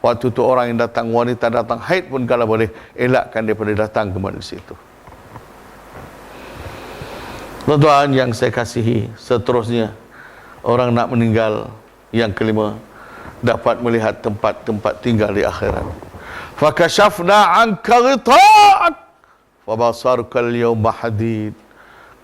Waktu tu orang yang datang, wanita datang haid pun kalau boleh elakkan daripada datang ke majlis itu. Tuan-tuan yang saya kasihi, seterusnya orang nak meninggal yang kelima dapat melihat tempat-tempat tinggal di akhirat. Fakashafna anka ghita'ak fabasaruka al-yawma hadid.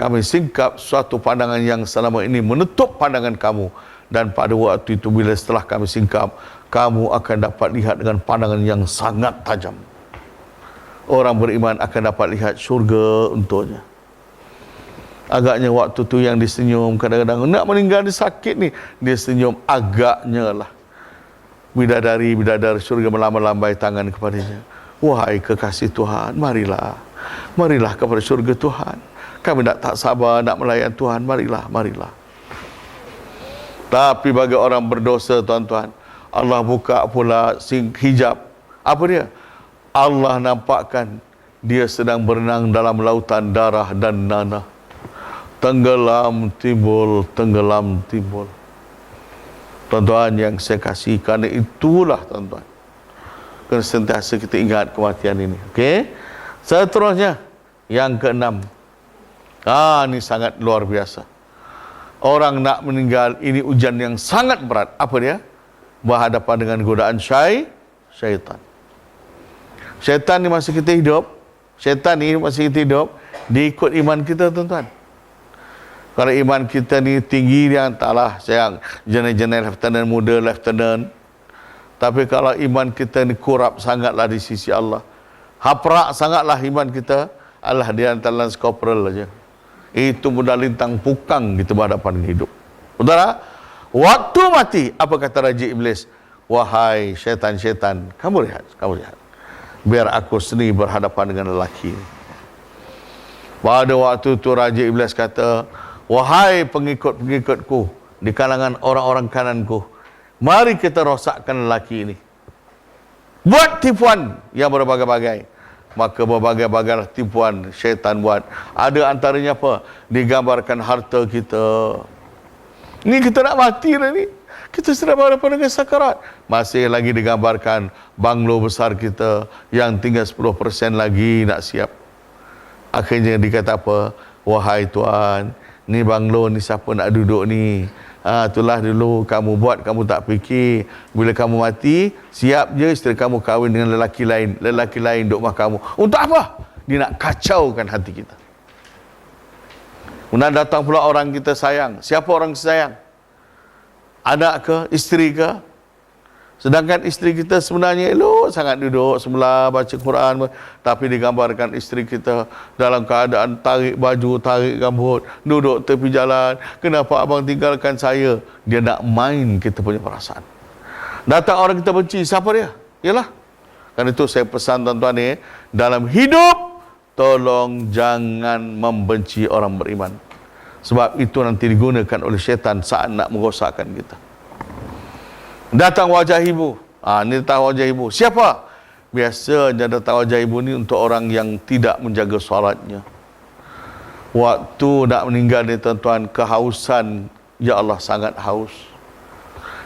Kami singkap suatu pandangan yang selama ini menutup pandangan kamu, dan pada waktu itu bila setelah kami singkap, kamu akan dapat lihat dengan pandangan yang sangat tajam. Orang beriman akan dapat lihat syurga untuknya. Agaknya waktu tu yang disenyum, kadang-kadang nak meninggal dia sakit ni, dia senyum, agaknya lah bidadari syurga melambai tangan kepadanya. Wahai kekasih Tuhan, marilah kepada syurga Tuhan. Kami tak sabar nak melayan Tuhan, marilah. Tapi bagi orang berdosa tuan-tuan, Allah buka pula hijab. Apa dia? Allah nampakkan dia sedang berenang dalam lautan darah dan nanah. Tenggelam timbul. Tuan-tuan yang saya kasih, kerana itulah tuan-tuan, kena sentiasa kita ingat kematian ini. Okey. Seterusnya yang keenam. Ini sangat luar biasa. Orang nak meninggal, ini ujian yang sangat berat. Apa dia? Berhadapan dengan godaan syaitan. Syaitan ni masa kita hidup, diikut iman kita tuan-tuan. Kalau iman kita ni tinggi, dia hantarlah sayang jenis-jenis lieutenant muda, lieutenant. Tapi kalau iman kita ni kurap sangatlah di sisi Allah, haprak sangatlah iman kita, Allah dia hantar lance corporal aja. Itu mudah lintang pukang kita berhadapan dengan hidup. Betul tak? Waktu mati, apa kata Raja Iblis? Wahai syaitan, kamu lihat. Biar aku sendiri berhadapan dengan lelaki. Pada waktu itu Raja Iblis kata, wahai pengikut-pengikutku di kalangan orang-orang kananku, mari kita rosakkan lelaki ini. Buat tipuan yang berbagai-bagai. Maka berbagai-bagai tipuan syaitan buat. Ada antaranya apa? Digambarkan harta kita. Ni kita nak mati dah ni. Kita sudah berhadapan dengan sakarat. Masih lagi digambarkan banglo besar kita yang tinggal 10% lagi nak siap. Akhirnya dikata apa? Wahai Tuan, ni banglo ni siapa nak duduk ni? Itulah dulu kamu buat, kamu tak fikir. Bila kamu mati, siap je isteri kamu kahwin dengan lelaki lain duduk rumah kamu. Untuk apa? Dia nak kacaukan hati kita. Kemudian datang pula orang kita sayang. Siapa orang sayang? Anak ke? Isteri ke? Sedangkan isteri kita sebenarnya elok sangat duduk sebelah baca Quran, tapi digambarkan isteri kita dalam keadaan tarik baju, tarik rambut, duduk tepi jalan. Kenapa abang tinggalkan saya? Dia nak main kita punya perasaan. Datang orang kita benci, siapa dia? Yalah. Karena itu saya pesan tuan-tuan ni, dalam hidup tolong jangan membenci orang beriman. Sebab itu nanti digunakan oleh syaitan saat nak merosakkan kita. Datang wajah ibu. Ni datang wajah ibu. Siapa? Biasanya datang wajah ibu ni untuk orang yang tidak menjaga solatnya. Waktu nak meninggal ni tuan-tuan, kehausan, ya Allah sangat haus.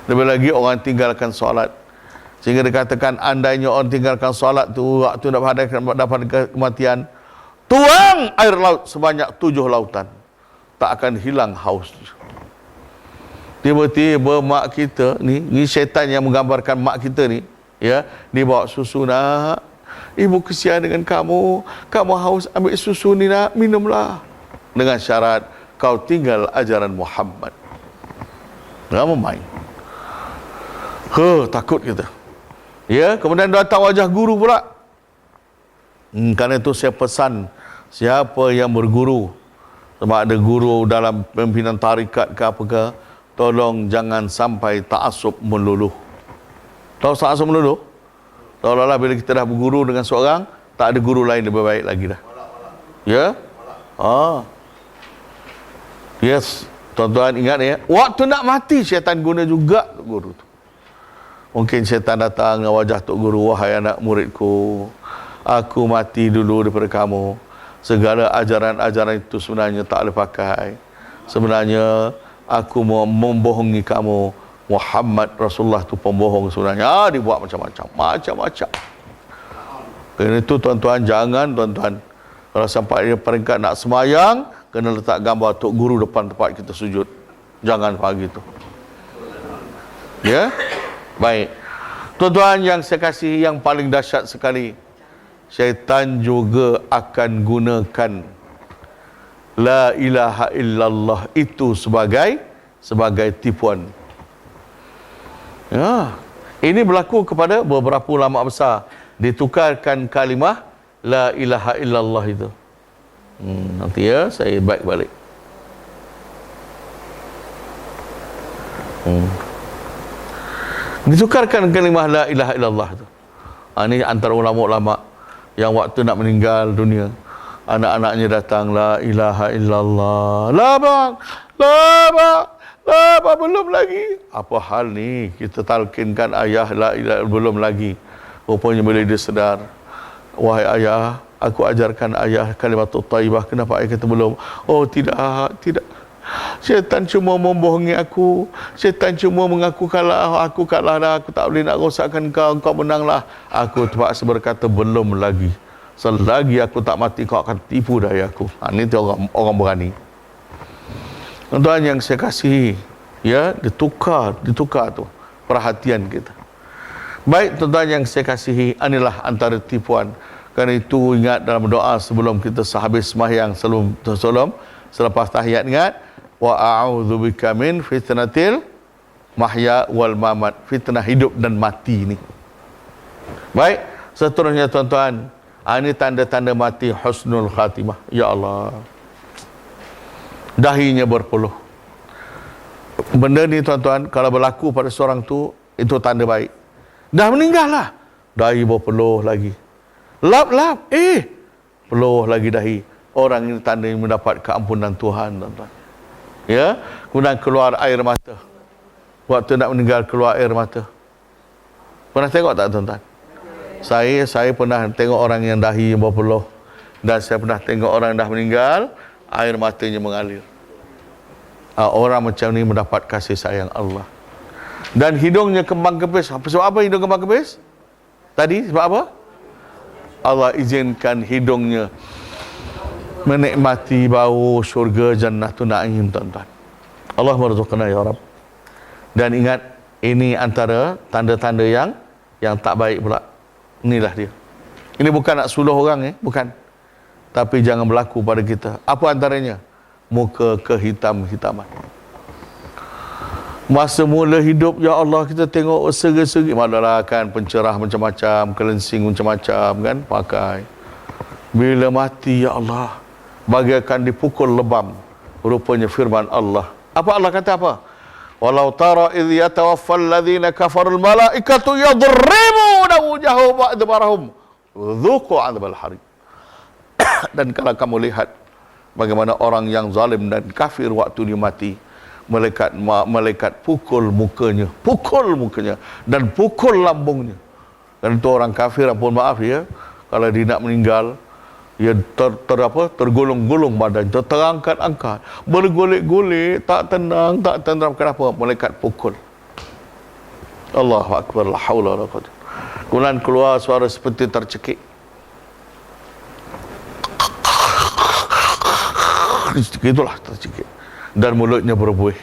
Lebih lagi orang tinggalkan solat. Sehingga dikatakan andainya orang tinggalkan solat tu, waktu nak dapat kematian, tuang air laut sebanyak 7 lautan. Tak akan hilang haus. Tiba-tiba mak kita ni syaitan yang menggambarkan mak kita ni, ya, dia bawa susu nak. Ibu kesian dengan kamu haus, ambil susu ni nak, minumlah. Dengan syarat kau tinggal ajaran Muhammad. Jangan main. Takut kita. Ya, kemudian datang wajah guru pula. Karena itu saya pesan siapa yang berguru, sama ada guru dalam pimpinan tarikat ke apa ke, tolong jangan sampai ta'assub meluluh. Tahu ta'assub meluluh? Seolah-olah bila kita dah berguru dengan seorang, tak ada guru lain lebih baik lagi dah. Ya? Yes. Tuan-tuan ingat ya, waktu nak mati syaitan guna juga guru tu. Mungkin syaitan datang dengan wajah Tok Guru, wahai anak muridku, aku mati dulu daripada kamu. Segala ajaran-ajaran itu sebenarnya tak boleh pakai. Sebenarnya aku mau membohongi kamu. Muhammad Rasulullah tu pembohong sebenarnya. Dibuat macam-macam. Kerana itu tuan-tuan, jangan tuan-tuan, kalau sampai peringkat nak semayang, kena letak gambar Tok Guru depan tempat kita sujud. Jangan pagi tu. Ya? Baik. Tuan-tuan yang saya kasih, yang paling dahsyat sekali, syaitan juga akan gunakan la ilaha illallah itu sebagai tipuan. Ya, ini berlaku kepada beberapa ulama besar. Ditukarkan kalimah la ilaha illallah itu. Nanti ya saya baik balik. Ditukarkan kalimah la ilaha illallah itu. Ini antara ulama-ulama yang waktu nak meninggal dunia, anak-anaknya datang, la ilaha illallah. La bang, belum lagi. Apa hal ni? Kita talkinkan ayah la ilaha belum lagi. Rupanya bila dia sedar, wahai ayah, aku ajarkan ayah kalimatut thayyibah. Kenapa ayah kata belum? Oh tidak. Syaitan cuma membohongi aku. Syaitan cuma mengaku kalah. Aku kalah dah. Aku tak boleh nak rosakkan kau. Kau menanglah. Aku terpaksa berkata belum lagi. Selagi aku tak mati, kau akan tipu daya aku. Ini orang berani. Tuan yang saya kasihi, ya, ditukar tu perhatian kita. Baik tuan-tuan yang saya kasihi, inilah antara tipuan. Kerana itu ingat dalam doa sebelum kita sehabis sembahyang, selepas tahiyat, ingat wa a'udzubika min fitnatil mahya wal mamat, fitnah hidup dan mati ni. Baik, seterusnya tuan-tuan, ini tanda-tanda mati husnul khatimah. Ya Allah, dahinya berpeluh. Benda ni tuan-tuan, kalau berlaku pada seorang tu, itu tanda baik. Dah meninggal lah, dahi berpeluh lagi, lap-lap, peluh lagi dahi. Orang ini tanda yang mendapat keampunan Tuhan, tuan-tuan. Ya, kemudian keluar air mata. Waktu nak meninggal keluar air mata. Pernah tengok tak tuan-tuan? Saya pernah tengok orang yang dahi berpeluh, dan saya pernah tengok orang dah meninggal, air matanya mengalir. Orang macam ni mendapat kasih sayang Allah. Dan hidungnya kembang kepis. Sebab apa hidung kembang kepis? Tadi sebab apa? Allah izinkan hidungnya menikmati bau syurga Jannatul Na'im, tuan-tuan. Allah merzuqna ya Rabb. Dan ingat, ini antara tanda-tanda yang tak baik pula. Inilah dia. Ini bukan nak suluh orang, bukan. Tapi jangan berlaku pada kita. Apa antaranya? Muka kehitam-hitaman. Masa mula hidup, ya Allah, kita tengok seri-seri. Malah kan pencerah macam-macam, kelensing macam-macam kan, pakai. Bila mati, ya Allah, bagaikan dipukul lebam. Rupanya firman Allah. Apa Allah kata apa? Walau tara idh yatawaffal ladhina kafarul malaikatu yadribuna wujahum wa adbarahum dhuqu 'adzabal harim. Dan kalau kamu lihat bagaimana orang yang zalim dan kafir waktu dia mati, malaikat pukul mukanya dan pukul lambungnya. Dan itu orang kafir, ampun maaf ya, kalau dia nak meninggal, ia tergulung-gulung badan, terangkat-angkat, bergolek-golek, tak tenang. Kenapa? Malaikat pukul. Allahu akbar, la haula wala quwwata. Kemudian keluar suara seperti tercekik. Itulah tercekik. Dan mulutnya berbuih.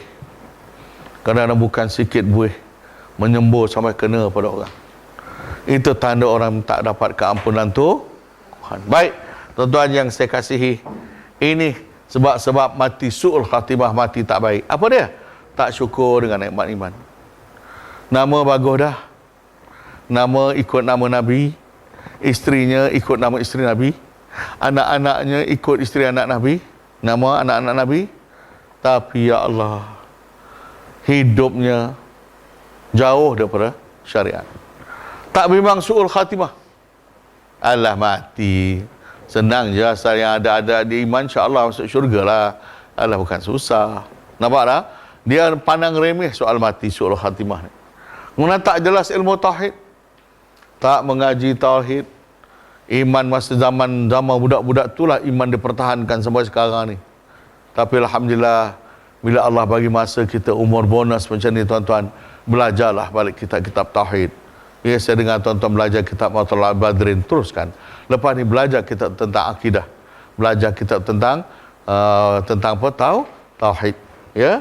Kadang-kadang bukan sikit buih, menyembur sampai kena pada orang. Itu tanda orang tak dapat keampunan Tuhan. Baik, tuan-tuan yang saya kasihi, ini sebab mati su'ul khatimah, mati tak baik. Apa dia? Tak syukur dengan nikmat iman. Nama bagus dah. Nama ikut nama Nabi, isterinya ikut nama isteri Nabi, anak-anaknya ikut isteri anak Nabi, nama anak-anak Nabi. Tapi ya Allah, hidupnya jauh daripada syariat. Tak memang su'ul khatimah. Alah, mati. Senang je, asal yang ada di iman, insya-Allah masuk syurga lah. Alah, bukan susah. Nampak tak? Dia pandang remeh soal mati, su'ul khatimah ni. Kemudian tak jelas ilmu tauhid. Tak mengaji tauhid. Iman masa zaman budak-budak itulah iman dipertahankan sampai sekarang ni. Tapi alhamdulillah, bila Allah bagi masa kita umur bonus macam ni, tuan-tuan, belajarlah balik kitab-kitab tauhid. Ya, saya dengar tuan-tuan belajar kitab Matla'ul Badrin, teruskan. Lepas ni belajar kitab tentang akidah, belajar kitab tentang apa? Tauhid. Ya.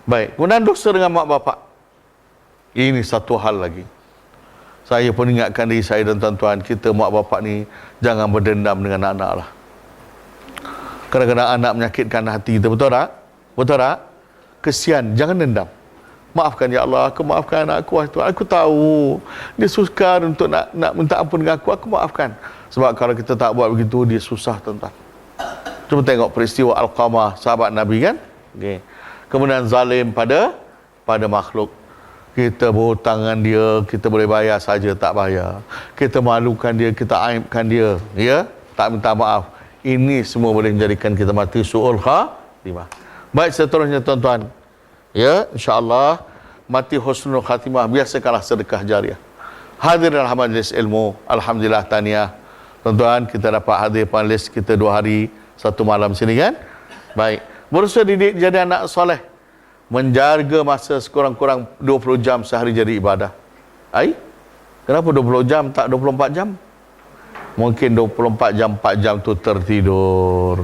Baik. Kemudian dosa dengan mak bapak. Ini satu hal lagi. Saya pun ingatkan diri saya dan tuan-tuan, kita mak bapak ni jangan berdendam dengan anak-anak lah. Kadang-kadang anak menyakitkan hati kita, betul tak? Betul tak? Kesian, jangan dendam. Maafkan ya Allah, aku maafkan anak aku. Aku tahu dia sukar untuk nak minta ampun dengan aku maafkan. Sebab kalau kita tak buat begitu, dia susah, tuan-tuan. Cuba tengok peristiwa Al-Qamah, sahabat Nabi kan? Okay. Kemudian zalim pada makhluk. Kita berhutang dengan dia, kita boleh bayar saja, tak bayar. Kita malukan dia, kita aibkan dia, ya, tak minta maaf. Ini semua boleh menjadikan kita mati su'ul khatimah. Baik, seterusnya tuan-tuan, ya, insya-Allah mati husnul khatimah, biasakanlah sedekah jariah. Hadir dalam majlis ilmu, alhamdulillah, tahniah. Tuan-tuan, kita dapat hadir majlis kita 2 hari 1 malam sini kan? Baik, berusaha didik jadi anak soleh, menjaga masa sekurang-kurang 20 jam sehari jadi ibadah. Kenapa 20 jam tak 24 jam? Mungkin 24 jam, 4 jam tu tertidur,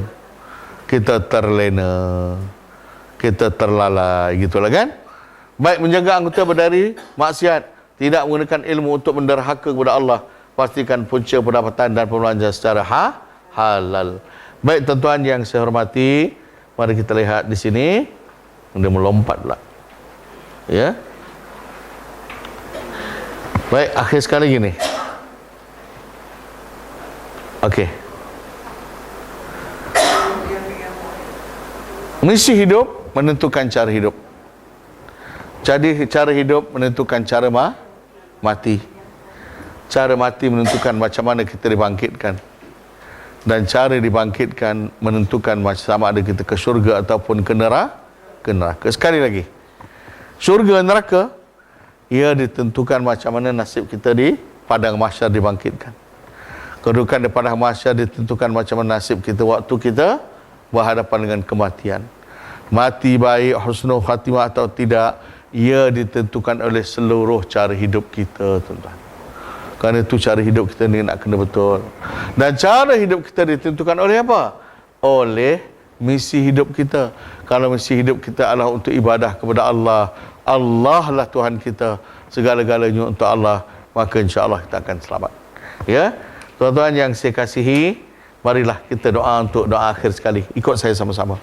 kita terlena, kita terlalai, gitulah kan? Baik, menjaga anggota berdari maksiat, tidak menggunakan ilmu untuk menderhaka kepada Allah, pastikan punca pendapatan dan pembelanjaan secara halal. Baik, tuan-tuan yang saya hormati, mari kita lihat di sini. Dia melompat pula. Ya. Baik, akhir sekali gini. Okey. Misi hidup menentukan cara hidup. Jadi cara hidup menentukan cara mati. Cara mati menentukan macam mana kita dibangkitkan. Dan cara dibangkitkan menentukan sama ada kita ke syurga ataupun ke neraka. ke neraka. Sekali lagi, syurga neraka, ia ditentukan macam mana nasib kita di padang mahsyar dibangkitkan. Kedudukan di padang mahsyar ditentukan macam mana nasib kita waktu kita berhadapan dengan kematian. Mati baik, husnul khatimah atau tidak, ia ditentukan oleh seluruh cara hidup kita, tuan-tuan. Kerana itu cara hidup kita ni nak kena betul. Dan cara hidup kita ditentukan oleh apa? Oleh misi hidup kita. Kalau misi hidup kita adalah untuk ibadah kepada Allah, Allah lah Tuhan kita, segala-galanya untuk Allah, maka insya-Allah kita akan selamat. Ya, tuan-tuan yang saya kasihi, marilah kita doa untuk doa akhir sekali. Ikut saya sama-sama.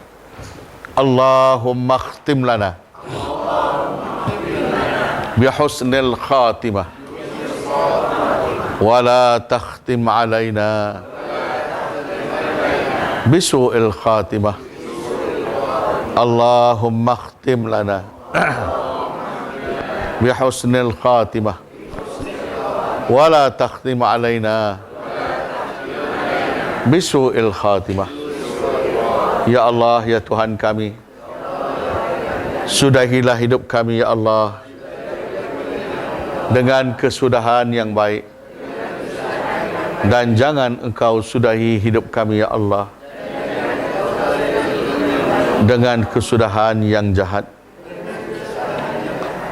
Allahumma khtim lana bi husnil khatimah wa la takhtim alaina bi su'il khatimah. Allahumma khtim lana bi husnil khatimah wa la takhtim alaina bi su'il khatimah. Ya Allah, ya Tuhan kami, sudahilah hidup kami ya Allah dengan kesudahan yang baik, dan jangan Engkau sudahi hidup kami ya Allah dengan kesudahan yang jahat.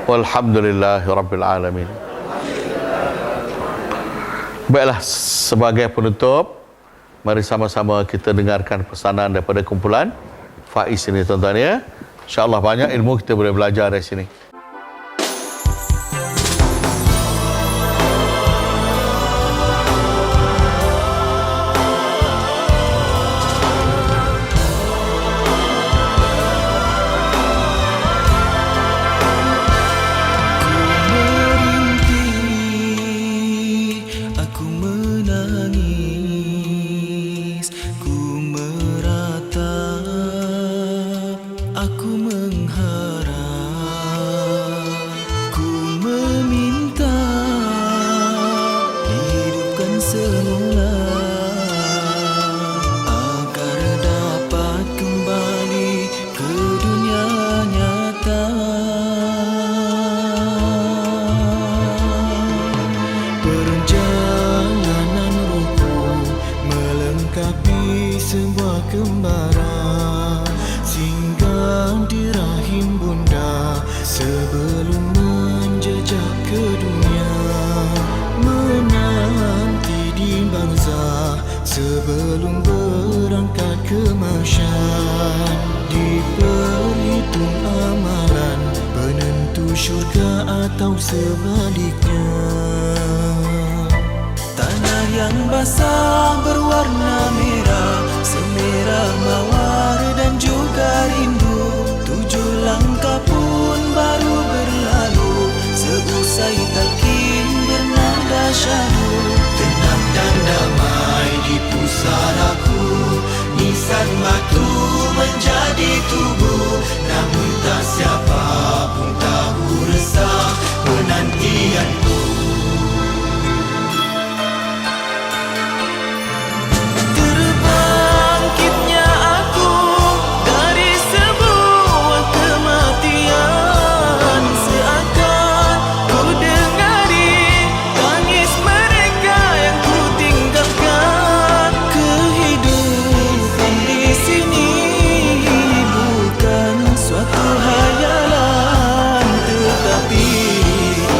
Walhamdulillahi Rabbil Alamin. Baiklah, sebagai penutup, mari sama-sama kita dengarkan pesanan daripada kumpulan Faiz ini, tuan-tuan ya. InsyaAllah banyak ilmu kita boleh belajar dari sini. Sebelum berangkat ke mahsyar, diperhitung amalan penentu syurga atau sebaliknya. Tanah yang basah berwarna merah, semerah mawar dan juga rindu. 7 langkah pun baru berlalu, seusai talqin bernada syahdu. Tenang dan damai di pusaraku, nisan batu menjadi tubuh. Namun tak siapa pun tahu resah penantianku. Terbangkitnya aku dari sebuah kematian, seakan ku dengari tangis mereka yang ku tinggalkan. Kehidupan di sini bukan suatu hayalan, tetapi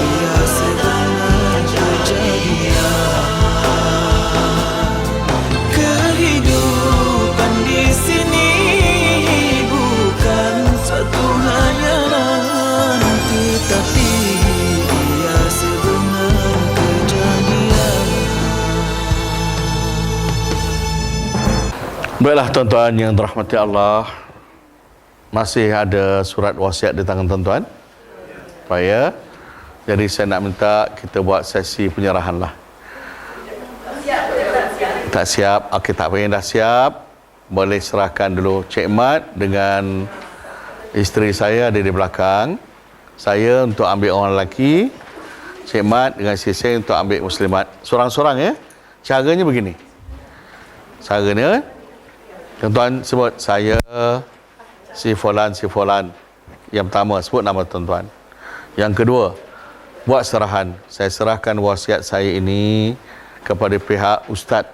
ia sebenar kejadian. Kehidupan di sini bukan suatu hayalan, tetapi ia sebenar kejadian. Baiklah tuan-tuan yang dirahmati Allah, masih ada surat wasiat di tangan tuan-tuan? Supaya, jadi saya nak minta kita buat sesi penyerahan lah. Tak siap? Okey, tak payah dah siap. Boleh serahkan dulu. Cik Mat dengan isteri saya ada di belakang. Saya untuk ambil orang lelaki, Cik Mat dengan isteri saya untuk ambil muslimat. Sorang-sorang ya. Caranya begini. Caranya, tuan-tuan sebut saya si Fulan, si Fulan. Yang pertama, sebut nama tuan-tuan. Yang kedua, buat serahan. Saya serahkan wasiat saya ini kepada pihak ustaz.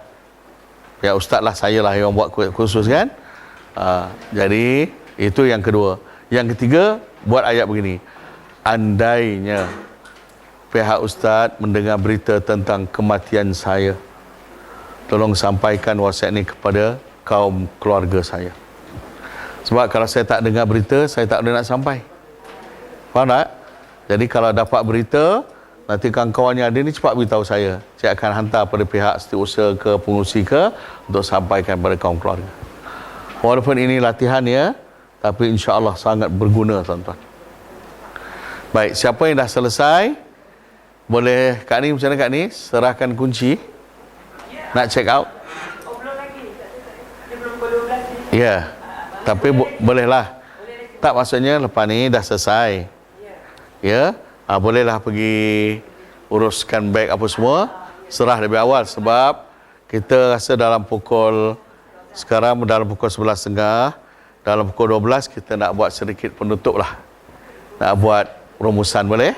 Pihak ustaz lah, saya lah yang buat khusus kan. Jadi itu yang kedua. Yang ketiga, buat ayat begini. Andainya pihak ustaz mendengar berita tentang kematian saya, tolong sampaikan wasiat ini kepada kaum keluarga saya. Sebab kalau saya tak dengar berita, saya tak boleh nak sampai. Faham tak? Jadi kalau dapat berita, nanti kawan-kawan yang ada ni cepat beritahu saya. Saya akan hantar pada pihak setiausaha ke pengurusi ke untuk sampaikan pada kaum keluarga. Walaupun ini latihan ya, tapi insya-Allah sangat berguna tuan-tuan. Baik, siapa yang dah selesai, boleh Kak Ni, macam mana Kak Ni? Serahkan kunci. Nak check out? Belum lagi. Dia belum pukul 12 ni. Ya. Tapi bolehlah. Tak, maksudnya lepas ni dah selesai. Ya. Bolehlah pergi uruskan beg apa semua. Serah lebih awal sebab kita rasa dalam pukul sekarang dalam pukul 11.30, dalam pukul 12 kita nak buat sedikit penutup lah. Nak buat rumusan, boleh?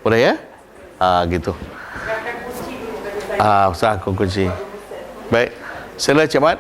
Boleh ya? Gitu. Serahkan kunci. Baik. Sila Cik Mat.